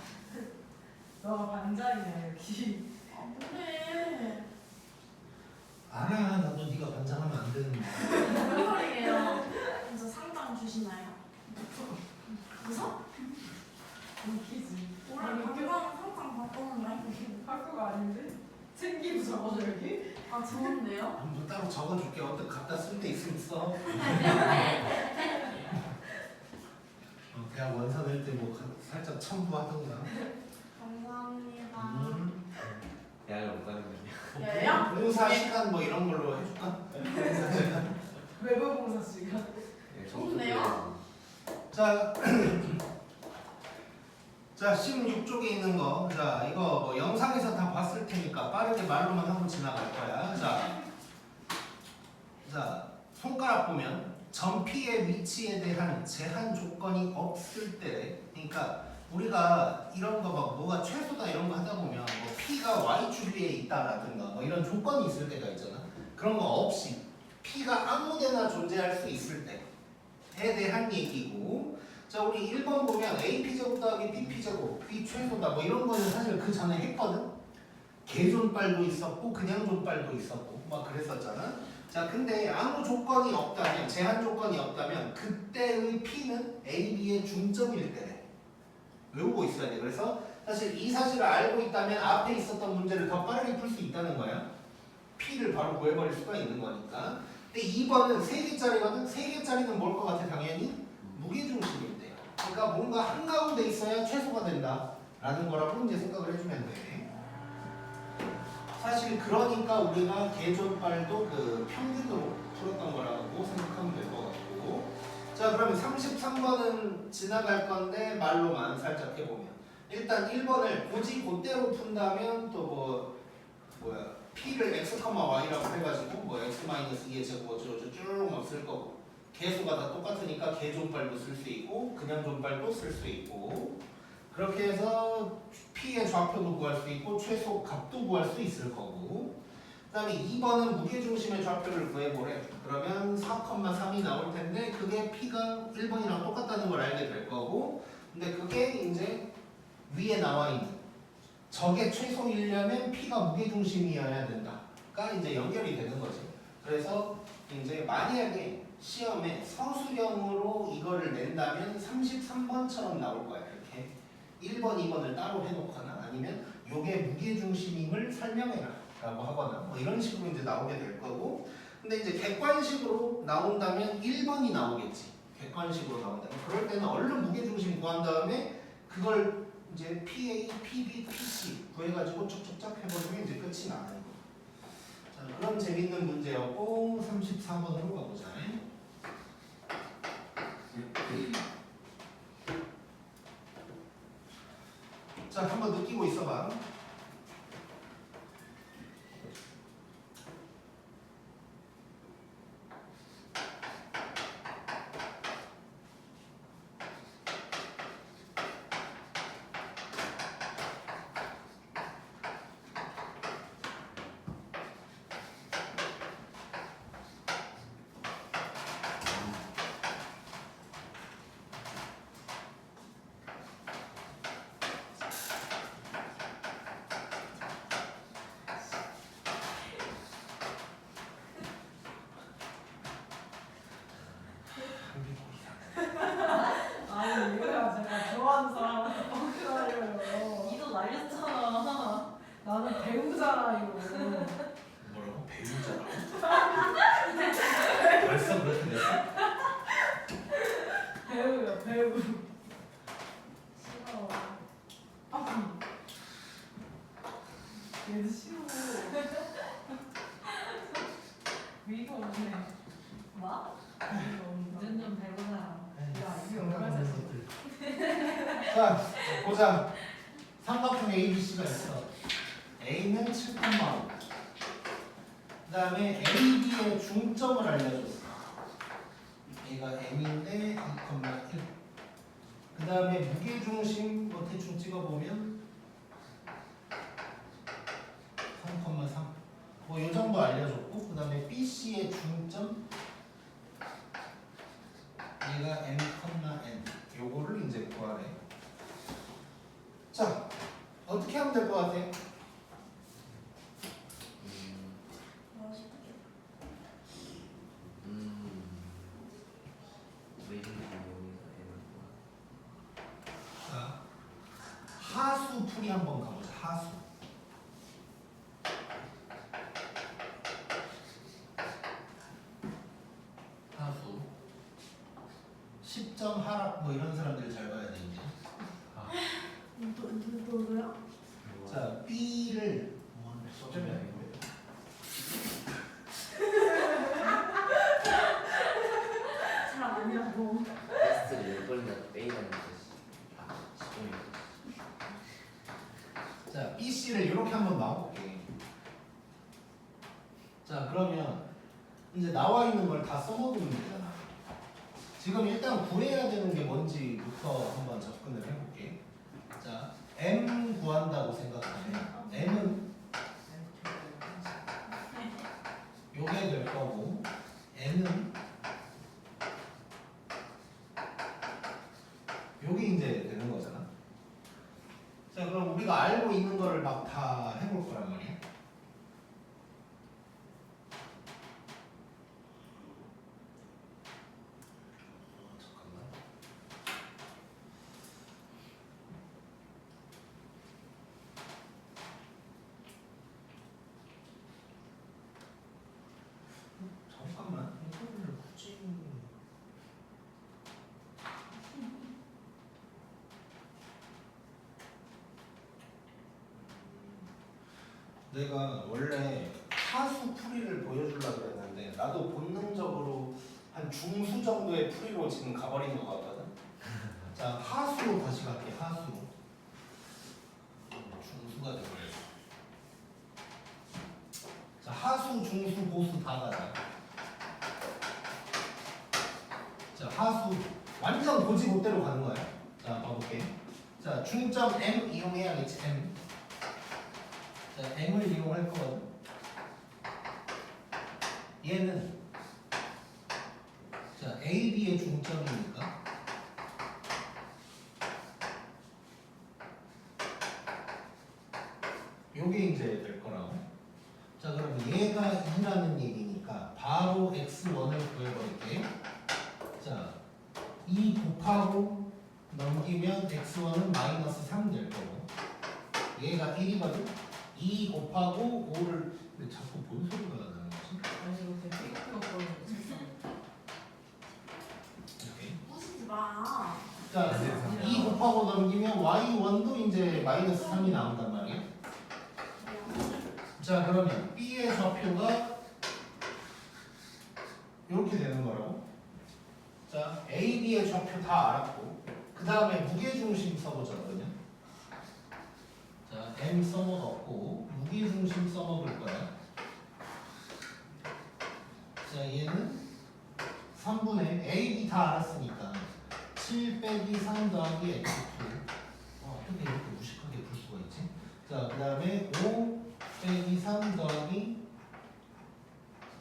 너가 반장이야 여기. 뭐래? 알아. 나도 네가 반장하면 안 되는데. 무슨 소리예요? 그래서 상장 주시나요? 무서? 웃기지. 올해 방금 상장 바꾸는데? 학교가 아닌데? 생기부 적어줘 여기? 아 좋은데요? 뭐 따로 적어줄게. 어떻게 갖다 쓸 때 있으면 써. 대학 원서 낼 때 뭐 살짝 첨부하던가. 감사합니다. 대학을 못 가는 거냐? 얘야? 봉사 시간 뭐 이런 걸로 해줄까? 봉사 시간. 외부 봉사 시간. 좋은데요? 자, 자 16쪽에 있는 거. 자, 이거 뭐 영상에서 다 봤을 테니까 빠르게 말로만 하고 지나갈 거야. 자, 손가락 보면 점피의 위치에 대한 제한 조건이 없을 때, 그러니까 우리가 이런 거 막 뭐가 최소다 이런 거 하다 보면 뭐 P가 Y축 위에 있다라든가 뭐 이런 조건이 있을 때가 있잖아. 그런 거 없이 P가 아무데나 존재할 수 있을 때에 대한 얘기고. 자 우리 1번 보면 AP제곱 더하기 BP제곱 B 최소다 뭐 이런 거는 사실 그 전에 했거든. 개존빨도 있었고 그냥 존빨도 있었고 막 그랬었잖아. 자 근데 아무 조건이 없다면 제한 조건이 없다면 그때의 P는 A, B의 중점일 때래. 외우고 있어야 돼. 그래서 사실 이 사실을 알고 있다면 앞에 있었던 문제를 더 빠르게 풀 수 있다는 거야. P를 바로 구해버릴 수가 있는 거니까. 근데 2번은 3개짜리거든. 3개짜리는 뭘 것 같아? 당연히 무게중심인데요. 그러니까 뭔가 한가운데 있어야 최소가 된다 라는 거라고 이제 생각을 해주면 돼. 사실 그러니까 우리가 개존빨도 그 평균으로 풀었던 거라고 생각하면 될 것 같고. 자 그러면 33번은 지나갈 건데 말로만 살짝 해보면 일단 1번을 굳이 그대로 푼다면 또 P를 x, y라고 해가지고 뭐 x-2의 제곱 어쩌고저쩌고 쭉 없을 거고 개수가 다 똑같으니까 개존빨도 쓸 수 있고 그냥 존빨도 쓸 수 있고 그렇게 해서 P의 좌표도 구할 수 있고 최소 값도 구할 수 있을 거고 그 다음에 2번은 무게중심의 좌표를 구해보래. 그러면 4,3이 나올 텐데 그게 P가 1번이랑 똑같다는 걸 알게 될 거고 근데 그게 이제 위에 나와 있는 저게 최소이려면 P가 무게중심이어야 된다가 이제 연결이 되는 거지. 그래서 이제 만약에 시험에 서술형으로 이거를 낸다면 33번처럼 나올 거야. 이렇게 1번, 2번을 따로 해놓거나 아니면 요게 무게중심임을 설명해라 라고 하거나 뭐 이런 식으로 이제 나오게 될 거고 근데 이제 객관식으로 나온다면 1번이 나오겠지. 객관식으로 나온다면 그럴 때는 얼른 무게중심 구한 다음에 그걸 이제 PA, PB, PC 구해가지고 쭉쭉쭉 해버리면 이제 끝이 나는 거. 자, 그런 재밌는 문제였고 34번으로 가보자. 자, 한번 느끼고 있어봐. 아니 이거야 제가 좋아하는 사람한테 뻥쳐다려요. 이도 날렸잖아. 나는 배우잖아 이거. 뭐라고? 배우자라고? 벌써 그렇게 됐어? 배우야 배우. 싫어. 얘도 싫어. 위가 없네. 뭐? 위가 없네. 눈좀 배우자. 야 이게 얼마나 잘 써. 자, 보자. 삼각형 ABC가 있어. A는 7,5. 그 다음에 AB의 중점을 알려줬어. A가 M인데 2,1. 그 다음에 무게중심 뭐 대충 찍어보면 3,3. 뭐 이 정도 알려줬고 그 다음에 BC의 중점 얘가 M, N. 요거를 이제 구하래. 자, 어떻게 하면 될 것 같아? 맛있게. 왜 이렇게 자, 하수 풀이 한번 가보자. 하수. 하수. 10점 하락 뭐 이런 사람들 잘 봐야 돼 이제. 누구야? 자, B를 소점이 아니고요. 잘 아냐고. 테스트를 10번이나 빼이라는 뜻이 자, BC를 이렇게 한번 나와볼게. 자, 그러면 이제 나와 있는 걸 다 써먹으면 되잖아. 지금 일단 구해야 되는 게 뭔지부터 한번 접근을 해볼게. 자, M 구한다고 생각하면 M은 요게 될 거고 N은 우리가 알고 있는 거를 막 다 해볼 거란 말이야. 잠깐만. 잠깐만. 이거를 굳이 내가 원래 하수 풀이를 보여주려고 그랬는데 나도 본능적으로 한 중수 정도의 풀이로 지금 가버린 것 같거든. 자, 하수로 다시 갈게. 하수로. 중수가 되버렸어. 자, 하수, 중수, 고수 다 가자. 자, 하수 완전 고지고대로 가는 거야. 자, 봐볼게. 자, 중점 M 이용해야겠지. M. 자, M을 이용할 거거든. 얘는 자, A, B의 중점이니까 요게 이제 될 거라고. 자, 그럼 얘가 2라는 얘기니까 바로 x1을 구해버릴게. 자, 2 곱하고 넘기면 x1은 마이너스 3 될 거고, 얘가 1이거든. 2 곱하고 5를 왜 자꾸 뭔 소리가 나는 거지? 아니 이렇게 삐걱삐걱 거리는 책상. 이렇게. 부시지 마. 자, 2 곱하고 넘기면 y1도 이제 마이너스 3이 나온단 말이야. 자, 그러면 B의 좌표가 이렇게 되는 거라고. 자, A, B의 좌표 다 알았고, 그 다음에 무게중심 써보자 그러면. 자, M 써먹었고 무게중심 써먹을 거야. 자, 얘는 3분의 A, B 다 알았으니까 7 빼기 3 더하기 x2. 어떻게 이렇게 무식하게 풀 수가 있지? 자, 그 다음에 5 빼기 3 더하기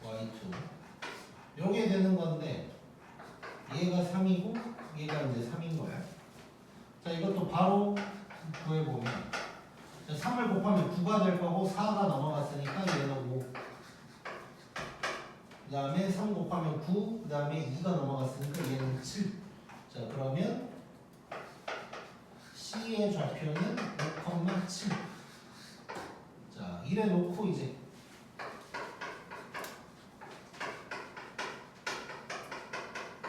y2. 요게 되는 건데 얘가 3이고 얘가 이제 3인 거야. 자, 이것도 바로 구해보면, 자, 3을 곱하면 9가 될 거고 4가 넘어갔으니까 얘는 5. 그 다음에 3 곱하면 9, 그 다음에 2가 넘어갔으니까 얘는 7. 자, 그러면 C의 좌표는 5,7. 자, 이래 놓고 이제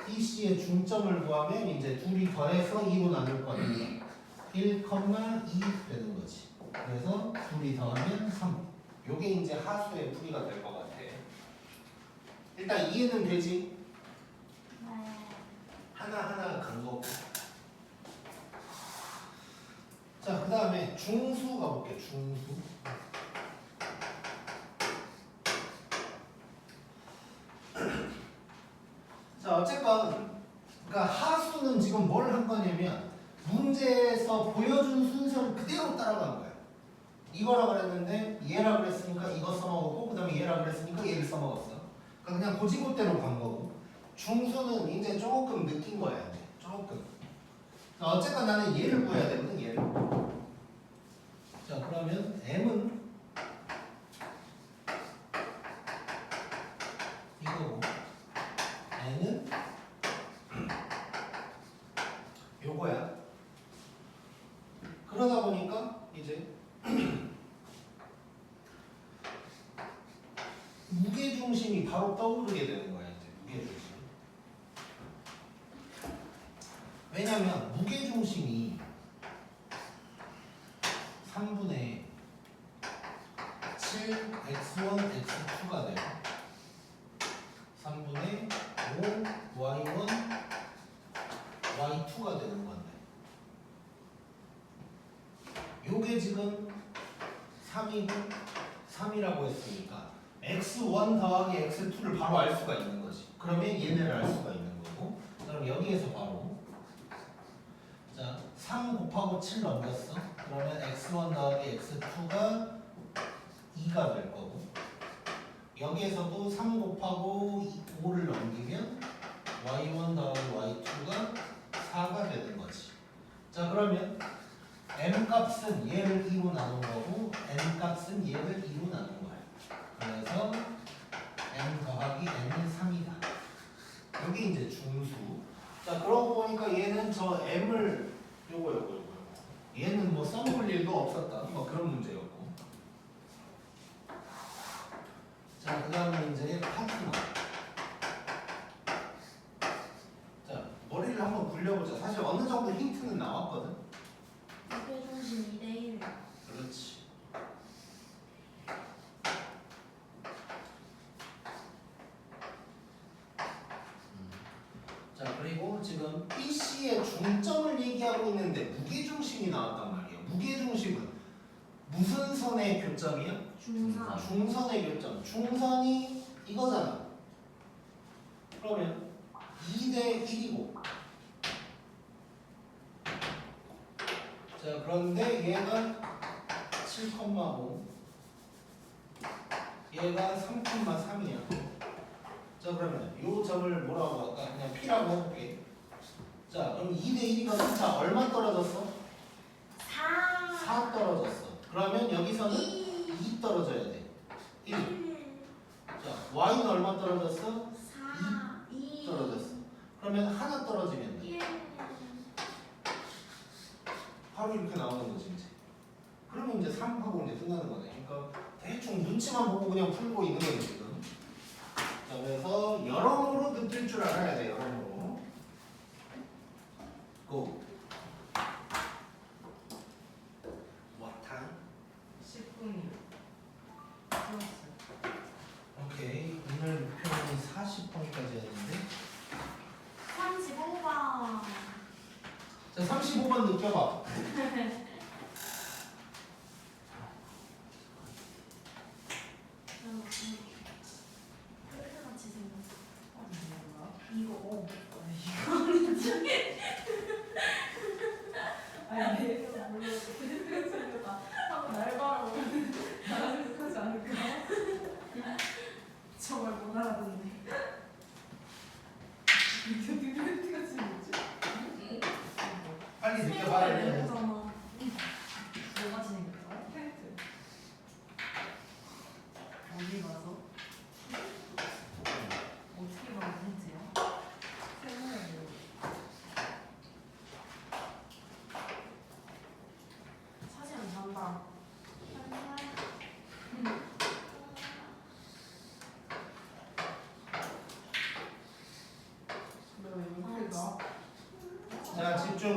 EC의 중점을 구하면 이제 둘이 더해서 2로 나눌 거니까 1,2 되는 거지. 그래서 둘이 더하면 3. 요게 이제 하수의 풀이가 될 것 같아. 일단 이해는 되지? 네. 하나하나 간 거고. 자, 그 다음에 중수 가볼게. 중수. 자, 어쨌건 그러니까 하수는 지금 뭘 한 거냐면 문제에서 보여준 순서를 그대로 따라간 거야. 이거라 그랬는데 얘라 그랬으니까 이거 써먹었고, 그 다음에 얘라 그랬으니까 얘를 써먹었어. 그러니까 그냥 고지고대로 간 거고, 중수는 이제 조금 느낀 거야. 이제 조금. 자, 어쨌건 나는 얘를 구해야 되거든. 얘를. 자, 그러면 M은 이거고 N은 요거야. 그러다 보니까 이제 무게중심이 바로 떠오르게 되는 거야. 이제 무게중심. 왜냐면 무게중심이 3분의 7 x1 x2가 돼요. 3분의 5 y1 y2가 되는 건데, 요게 지금 3이고 3이라고 했으니까 x1 더하기 x2를 바로 알 수가 있는 거지. 그러면 얘네를 알 수가 있는 거고, 그럼 여기에서 바로 자, 3 곱하고 7 넘겼어. 그러면 x1 더하기 x2가 2가 될 거고, 여기에서도 3 곱하고 5를 넘기면 y1 더하기 y2가 4가 되는 거지. 자, 그러면 m 값은 얘를 2로 나눈 거고 n 값은 얘를 2로 나눈 거야. 그래서 m 더하기 n은 3이다. 여기 이제 중수. 자, 그러고 보니까 얘는 저 m을 요거 얘는 뭐 써먹을 일도 없었다. 뭐 그런 문제였고. 자, 그 다음에 이제 파트너. 자, 머리를 한번 굴려보자. 사실 어느 정도 힌트는 나왔거든. 무게중심 2대1. 그렇지. 자, 그리고 지금 PC의 중점을 얘기하고 있는데 무게중심이 나왔단 말이에요. 무게중심은 무슨 선의 교점이야? 중상. 중선의 교점. 중선이 이거잖아. 그러면 2대 1이고. 자, 그런데 얘가 7,5, 얘가 3,3이야. 자, 그러면 이 점을 뭐라고 할까? 그냥 P라고 해볼게. 자, 그럼 2대 1이거든. 자, 얼마 떨어졌어? 4. 4 떨어졌어. 그러면 여기서는 2 떨어져야 돼. 1. 자, Y는 얼마 떨어졌어? 4. 2. 떨어졌어. 그러면 하나 떨어지면 돼. 1. 바로 이렇게 나오는 거지 이제. 그러면 이제 3하고 이제 끝나는 거네. 그러니까 대충 눈치만 보고 그냥 풀고 있는 거예요 지금. 자, 그래서 여러모로 느낄 줄 알아야 돼. 여러모로. 고. 와탕. 10분이 플러스. 오케이. 오늘 목표는 40번까지 했는데. 35번. 자, 35번 느껴봐. 같이 생겼어. 뭐야? 이거 5. 아니 얘가 몰라. 되게 생겼다. 한번 날바로 나랑 생각하지 않을까? 정말 못 알아듣네. 이게 디베이트가 생겼지? 빨리 느껴봐야 돼. 잖아 뭐가 생겼어? 텐트. 어디 가서? 어떻게 가면 텐트야? 세모야. 사실 안 산다. 너 이렇게 가? 자, 집중.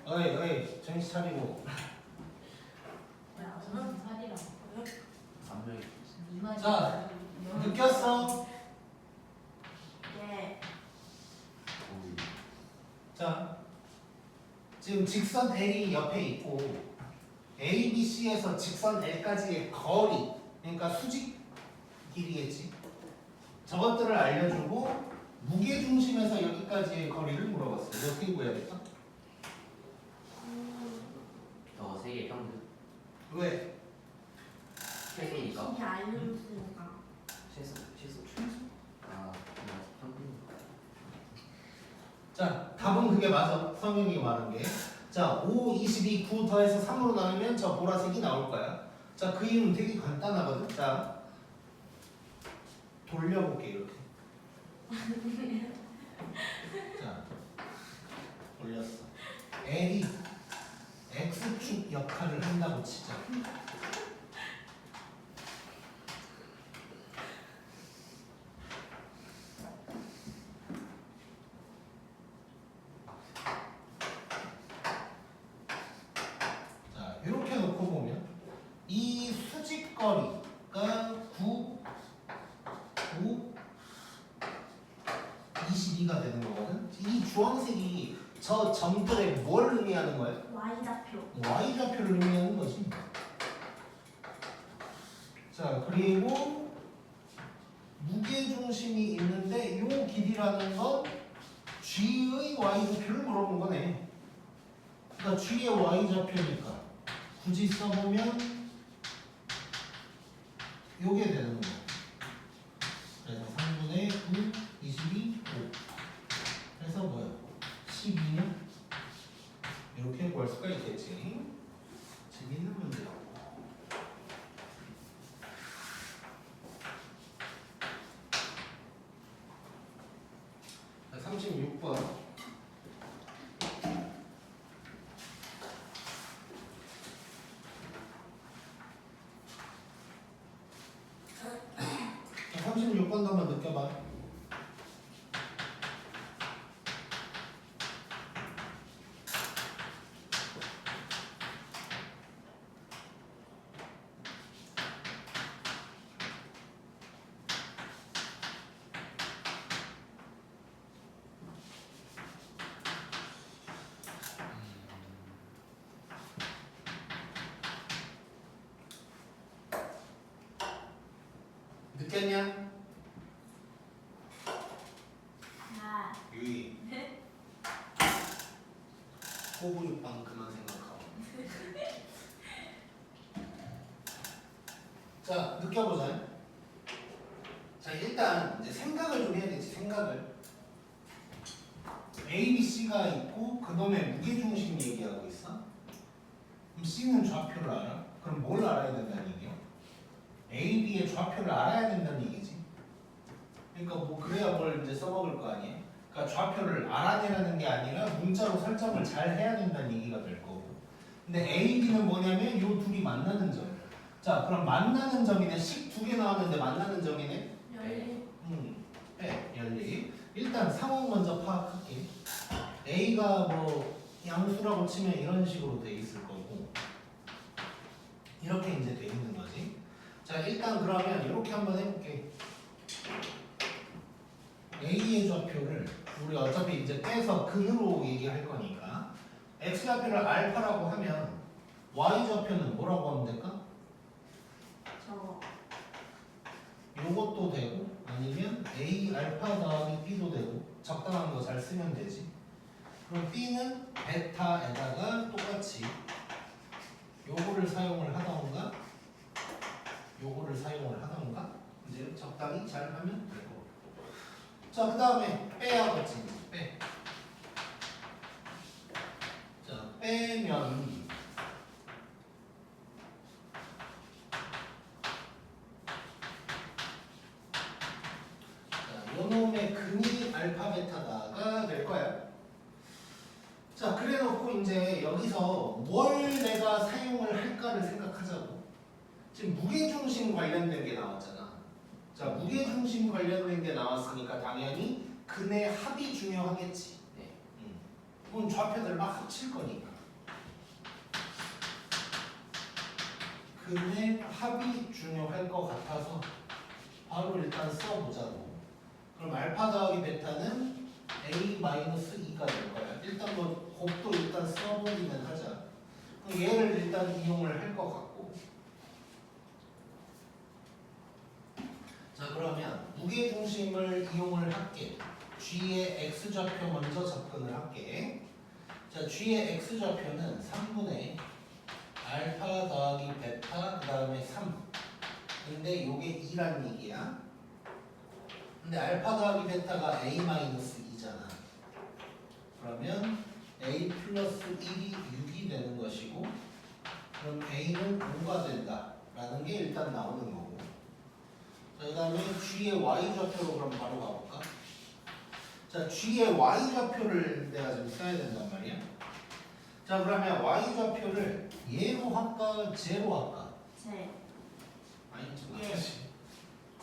어이, 정신 차리고. 야, 저런 살이라고. 반명이 이 말이 자, 느꼈어? 예. 자, 지금 직선 L 옆에 있고 A, B, C에서 직선 L까지의 거리, 그러니까 수직 길이겠지. 저것들을 알려주고 무게중심에서 여기까지의 거리를 물어봤어. 이거 어떻게 구해야겠다? 저 세계 평균 왜? 최소니까 이게 알려줬으니까. 최소 아 그냥 평균이니까 자, 답은 그게 맞아. 성현이가 말한 게. 자, 5, 22, 9 더해서 3으로 나누면 저 보라색이 나올 거야. 자, 그 이유는 되게 간단하거든. 자, 돌려볼게 이렇게. 자, 돌렸어. L이 X축 역할을 한다고 치자. 자, 이렇게 놓고 보면 이 수직거리가 9, 5, 22가 되는 거거든. 이 주황색이 저 점들에 뭘 의미하는 거야? Y좌표. Y좌표를 의미하는 거지. 자, 그리고 무게중심이 있는데 요 길이라는 건 G의 Y좌표를 물어본 거네. 그러니까 G의 Y좌표니까 굳이 써보면 요게 되는 거야. 그래서 3분의 9, 22, 5. 그래서 뭐야? 36번. 자, 36번도 한번 느껴봐. 느꼈냐? 아, 유이. 호구육방 그만 생각하고. 자, 느껴보자. 자, 일단 이제 생각을 좀 해야 되지. 생각을. A, B, C가 있고 그놈의 무게중심 얘기하고 있어. 그럼 C는 좌표를 알아? 그럼 뭘 알아야 된다는 얘기야? A, B의 좌표를 알아야 된다는 얘기지. 그러니까 뭐 그래야 뭘 이제 써먹을 거 아니야. 그러니까 좌표를 알아내라는 게 아니라 문자로 설정을 잘 해야 된다는 얘기가 될 거고. 근데 A, B는 뭐냐면 요 둘이 만나는 점. 자, 그럼 만나는 점이네. 식 두 개 나왔는데 만나는 점이네. 열리. 연립. 일단 상황 먼저 파악할게. A가 뭐 양수라고 치면 이런 식으로 돼 있을 거고 이렇게 이제 돼 있는 거지. 자, 일단 그러면 이렇게 한번 해볼게. A의 좌표를 우리 어차피 이제 빼서 근으로 얘기할 거니까 X 좌표를 알파라고 하면 Y 좌표는 뭐라고 하면 될까? 저거. 요것도 되고 아니면 A 알파 더하기 B도 되고 적당한 거 잘 쓰면 되지. 그럼 B는 베타에다가 똑같이 요거를 사용을 하던가 요거를 사용을 하던가 이제 적당히 잘 하면 되고. 자, 그 다음에 빼야겠지. 빼. 자, 빼면 자, 요놈의 근이 알파 베타다가 될 거야. 자, 그래 놓고 이제 여기서 뭘 내가 사용을 할까를 생각하자고. 지금 무게중심 관련된 게 나왔잖아. 자, 무게중심 관련된 게 나왔으니까 당연히 근의 합이 중요하겠지. 네. 그럼 좌표들 막 합칠 거니까. 근의 합이 중요할 것 같아서 바로 일단 써보자고. 그럼 알파 더하기 베타는 A-2가 될 거야. 일단 뭐 곱도 일단 써보기는 하자. 그럼 얘를 일단 이용을 할 것 같고. 자, 그러면 무게중심을 이용을 할게. G의 X좌표 먼저 접근을 할게. 자, G의 X좌표는 3분의 알파 더하기 베타 그 다음에 3. 근데 요게 2란 얘기야. 근데 알파 더하기 베타가 A-2잖아. 그러면 A 플러스 1이 6이 되는 것이고 그럼 A는 5가 된다 라는 게 일단 나오는 거고. 자, 그 다음에 G의 Y좌표로 그럼 바로 가볼까? 자, G의 Y좌표를 내가 지금 써야 된단 말이야. 자, 그러면 Y좌표를 얘로 할까? 쟤로 할까? 제. 아니,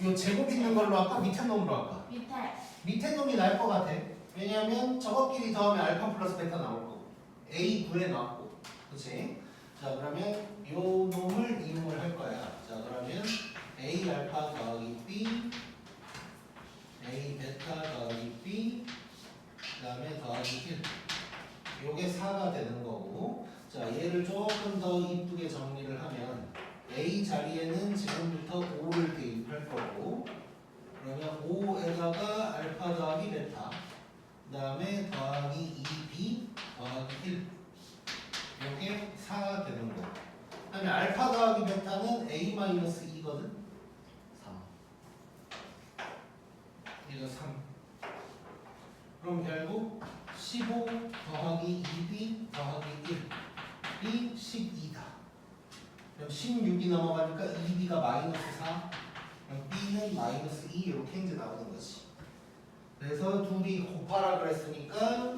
이 제곱 있는 걸로 할까? 밑에 놈으로 할까? 밑에. 밑에 놈이 나을 것 같아. 왜냐하면 저것끼리 더하면 알파 플러스 베타 나올 거고 A 9에 나왔고, 그렇지? 자, 그러면 요 놈을 이용을 할 거야. 자, 그러면 A 알파 더하기 B, A 베타 더하기 B, 그 다음에 더하기 1. 요게 4가 되는 거고. 자, 얘를 조금 더 이쁘게 정리를 하면 A 자리에는 지금부터 5를 대입할 거고, 그러면 5에다가 알파 더하기 베타, 그 다음에 더하기 2b 더하기 1. 요게 4가 되는 거. 그 다음에 알파 더하기 베타는 A-2거든. 3. 얘가 3. 그럼 결국 15 더하기 2b 더하기 1이 12다. 그럼 16이 넘어가니까 2b가 마이너스 4. 그럼 b는 마이너스 2 이렇게 이제 나오는 거지. 그래서 둘이 곱하라 그랬으니까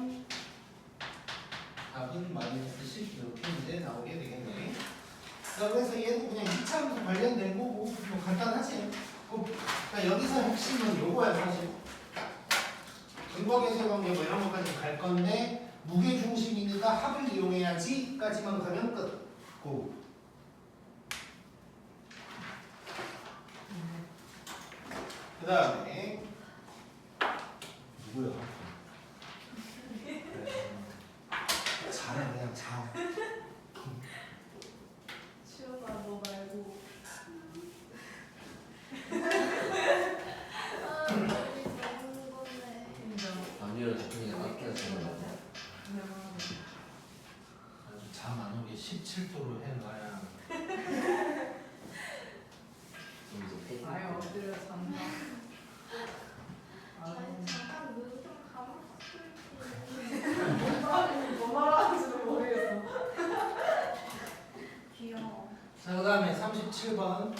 답은 마이너스 10 이렇게 이제 나오게 되겠네. 자, 그래서 얘도 그냥 2차 함수 관련된 거고 뭐 간단하지. 그러니까 여기서 핵심은 요거야 사실. 근거계수 관계 뭐 이런 것까지 갈 건데 무게중심이니까 합을 이용해야지까지만 가면 끝. 고. 그 다음에 누구야? 잘해 그냥 자. 치우다 너 말고. 아, 우리 너무 건데. 남녀를 주니까 깎여야 되는 거 같아. 아주 잠 안 오게 17도로 해놔야. 그럼 이제 패딩. 아예 엎드려 잔다. 아니, 잠깐 눈좀 감았을지. 뭐 말하는지도 모르겠어. 귀여워. 자, 그 다음에 37번.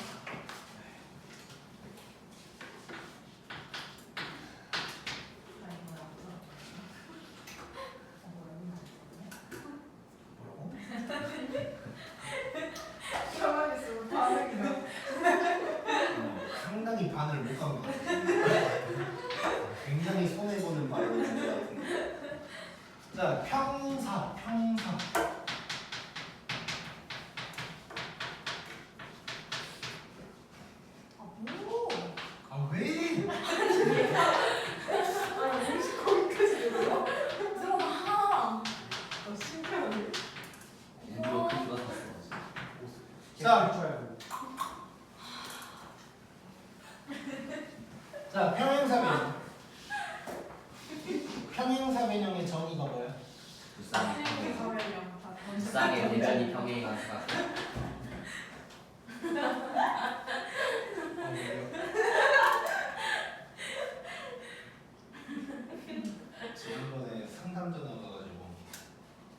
가만히 있으면 반응이 나. 상당히 반을 못 간 것 같아. 굉장히 손해보는 발언인 것 같아. 자, 평사. 아, 뭐? 아, 왜? 아니 혹시 거기까지 들어? 들어봐. 신기하네. 일부러 크기가 샀어. 자. 줄 알고. 자, 평행사 변형. 평행사 변형의 정의가 뭐야? 불쌍해. 사회령 다 불쌍해 대변이 평행이 가수가. 지난번에 상담 전화 와가지고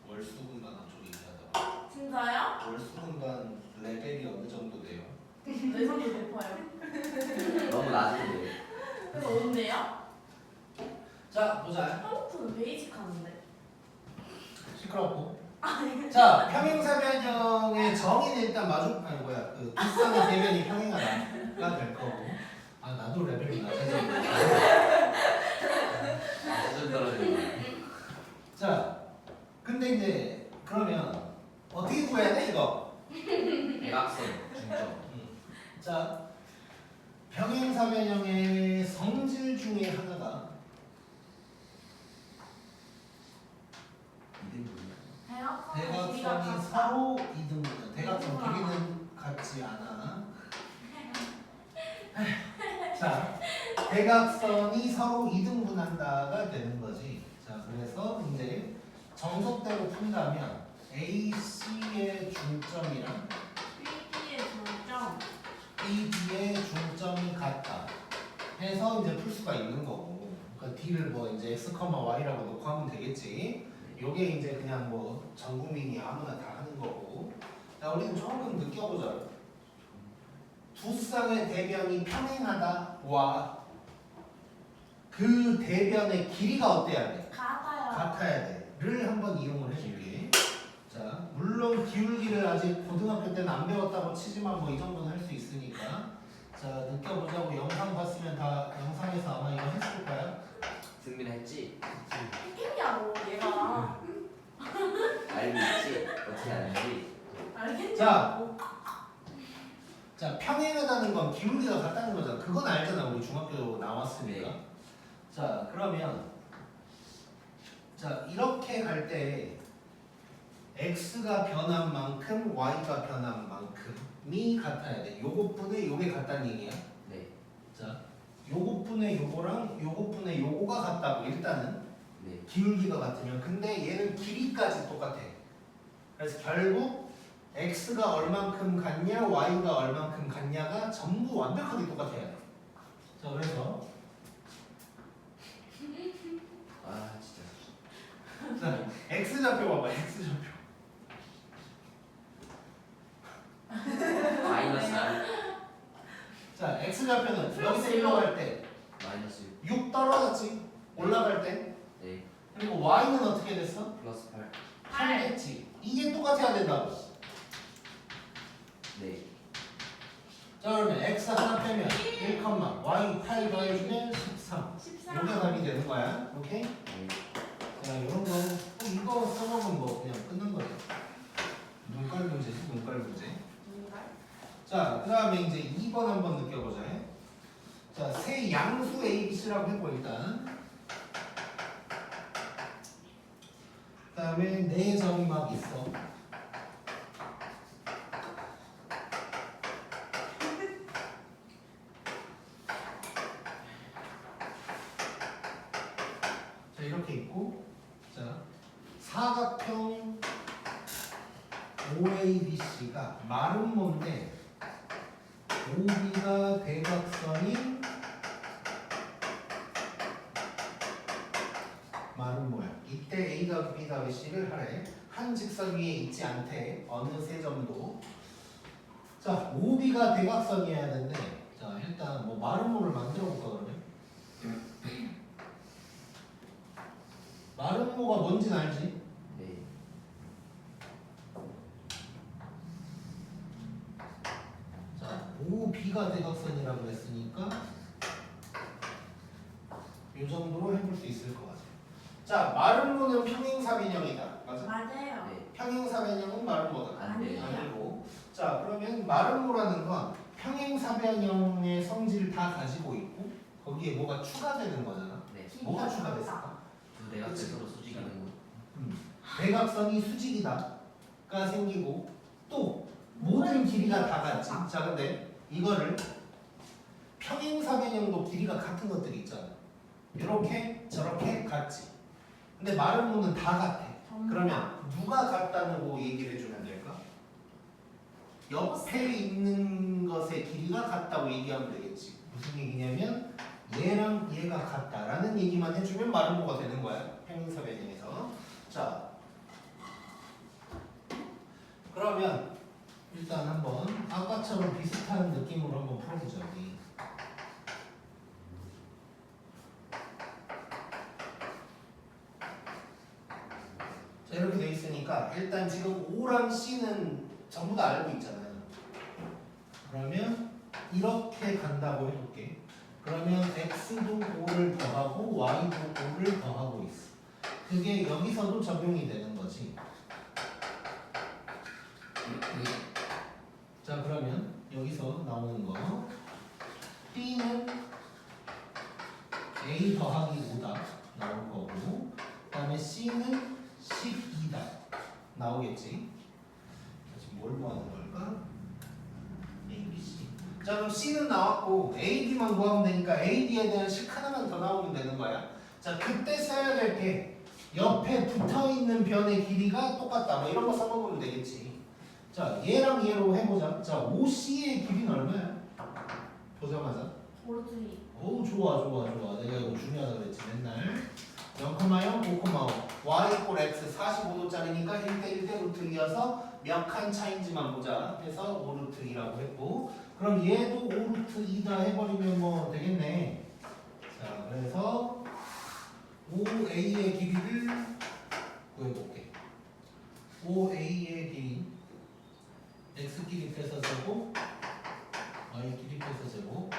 월수금반 어쩌고 얘기하다가 진짜요? 월수금반 레벨이 어느 정도 돼요? 내 손도 높아요. 너무 낮은데. 그래서 언제요? 자, 보자. 한국은 베이직하는데. 시끄럽고. 자, 평행사 변형의 정의는 일단 아니 뭐야, 그 뒷상의 대변이 평행하다가 될 거고. 아, 나도 레벨이 낮아서. 수준 떨어지는 거. 자, 근데 이제 그러면 어떻게 구해야 돼 이거? 대각선 중점. 자, 평행사 변형의 성질 중에 하나가 이등분이야. 대각선이 서로 이등분. 대각선 길이는 같지 않아. 자, 대각선이 서로 이등분한다가 되는 거지. 자, 그래서 이제 정석대로 푼다면 AC의 중점이랑 BD의 중점. BD의 중점이 같다 해서 이제 풀 수가 있는 거고. 그러니까 D를 뭐 이제 X, Y라고 놓고 하면 되겠지. 요게 이제 그냥 뭐 전 국민이 아무나 다 하는 거고. 자, 우리는 조금 느껴보자. 두 쌍의 대변이 평행하다와 그 대변의 길이가 어때야 돼? 같아요. 같아야 돼. 를 한번 이용을 해줄게. 자, 물론 기울기를 아직 고등학교 때는 안 배웠다고 치지만 뭐 이 정도는 할 수 있으니까. 자, 느껴보자고. 영상 봤으면 다 영상에서 아마 이거 했을 거야. 승민아 했지? 했겠냐고 얘가. 알고 있지? 어떻게 아는지? 알겠냐고. 자, 평행하다는 건 기울기가 같다는 거잖아. 그건 알잖아. 우리 중학교 나왔으니까. 네. 자, 그러면 자, 이렇게 갈 때 x가 변한 만큼 y가 변한 만큼이 같아야 돼. 요것분의 요게 같다는 얘기야. 네. 자, 요것분의 요거랑 요것분의 요거가 같다고 일단은 네. 기울기가 같으면. 근데 얘는 길이까지 똑같아. 그래서 결국 x가 얼만큼 같냐 y가 얼만큼 같냐가 전부 완벽하게 똑같아야 돼. 자, 그래서 아 진짜. 자, x좌표 봐봐. x좌표. 마이너스 자, x좌표는 여기서 1로 갈 때 마이너스 6 떨어졌지. 그리고 y는 어떻게 됐어? 플러스 8. 8 됐지. 이게 똑같아야 된다고. 네. 자 그러면 x 하나 빼면 1, y 8 더해주면 13. 13. 이게 답이 되는 거야. 오케이? 네. 자 이런 거 이거 써먹으면 뭐 그냥 끝난 거죠. 눈깔 문제지 눈깔 문제. 자 그 다음에 이제 2번 한번 느껴보자. 자 세 양수 A, B, C라고 해보 일단. 그 다음에 네 점이 막 있어. 자 이렇게 있고, 자 사각형 OABC가 마름모인데 OB가 대각선인 마름모야. 이때 A 더하기 B 더하기 C를 하래. 한 직선 위에 있지 않대. 어느 세 점도. 자 OB가 대각선이어야 되는데, 자 일단 뭐 마름모를 만들어 볼까 그러면? 마름모가 뭔진 알지? 네. 자, OB가 대각선이라고 했으니까 이 정도로 해볼 수 있을 것 같아요. 자, 마름모는 평행사변형이다. 맞아? 맞아요. 네. 평행사변형은 마름모다. 안 돼요. 아니고. 자, 그러면 마름모라는 건 평행사변형의 성질을 다 가지고 있고 거기에 뭐가 추가되는 거잖아. 네. 뭐가 추가됐을까? 두 대가 서로 수직이는 거. 대각선이 수직이다가 생기고 또 모든 길이가 다 같지. 자 근데 이거를 평행사변형도 길이가 같은 것들이 있잖아. 이렇게 저렇게 같지. 근데 마름모는 다 같아. 그러면 누가 같다고 얘기를 해주면 될까? 옆에 있는 것의 길이가 같다고 얘기하면 되겠지. 무슨 얘기냐면 얘랑 얘가 같다라는 얘기만 해주면 마름모가 되는 거야. 평행사변형에서. 자 그러면 일단 한번 아까처럼 비슷한 느낌으로 한번 풀어보자. 우리. 자 이렇게 돼 있으니까 일단 지금 O랑 C는 전부 다 알고 있잖아요. 그러면 이렇게 간다고 해볼게. 그러면 X도 O를 더하고 Y도 O를 더하고 있어. 그게 여기서도 적용이 되는 거지. 자 그러면 여기서 나오는 거 B는 A 더하기 5다 나올 거고, 그 다음에 C는 12다 나오겠지. 자, 지금 뭘 구하는 걸까? A, B, C. 자 그럼 C는 나왔고 A, B만 구하면 되니까 A, B에 대한 식 하나만 더 나오면 되는 거야. 자 그때 써야 될 게 옆에 붙어있는 변의 길이가 똑같다 뭐 이런 거 써먹으면 되겠지. 자 얘랑 얘로 해보자. 자 OC의 길이는 얼마야? 보자마자 오르트리. 오 좋아 내가 이거 중요하다 그랬지 맨날. 0,0 5,5 y = x 45도짜리니까 1대 1대 루트 2여서 몇 칸 차인지만 보자 해서 5루트 2라고 했고, 그럼 얘도 5루트 2다 해버리면 뭐 되겠네. 자 그래서 OA의 길이를 구해볼게. OA의 길이 x끼리 빼서 제곱 y끼리 빼서 제곱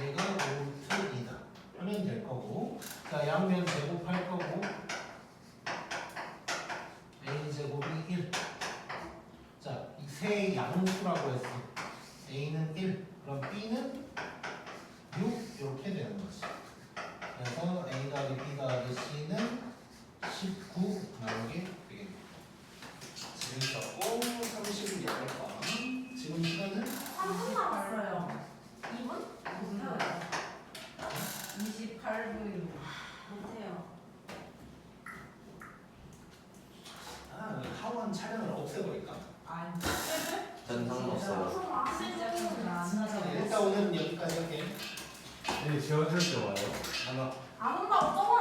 얘가 5루트 2다 하면 될 거고, 자 양면 제곱할 거고 a 제곱이 1. 자 이 세 양수라고 했어. a는 1, 그럼 b는 6 이렇게 되는 거지. 그래서 a 더하기 b 더하기 c는 19 나오게 되겠네. 지금 썼고 30을 얘기할 거야. 지금 시간은 3분 남았어요. 2분? 못해요. 28분이 못해요. 하원 촬영을 없애버릴까? 아니. 전 상관없어요. 무슨 맛이 진짜 좀 안 나서. 일단 오늘은 여기까지 할게. 네, 지원할 때 와요. 아마 안 온다고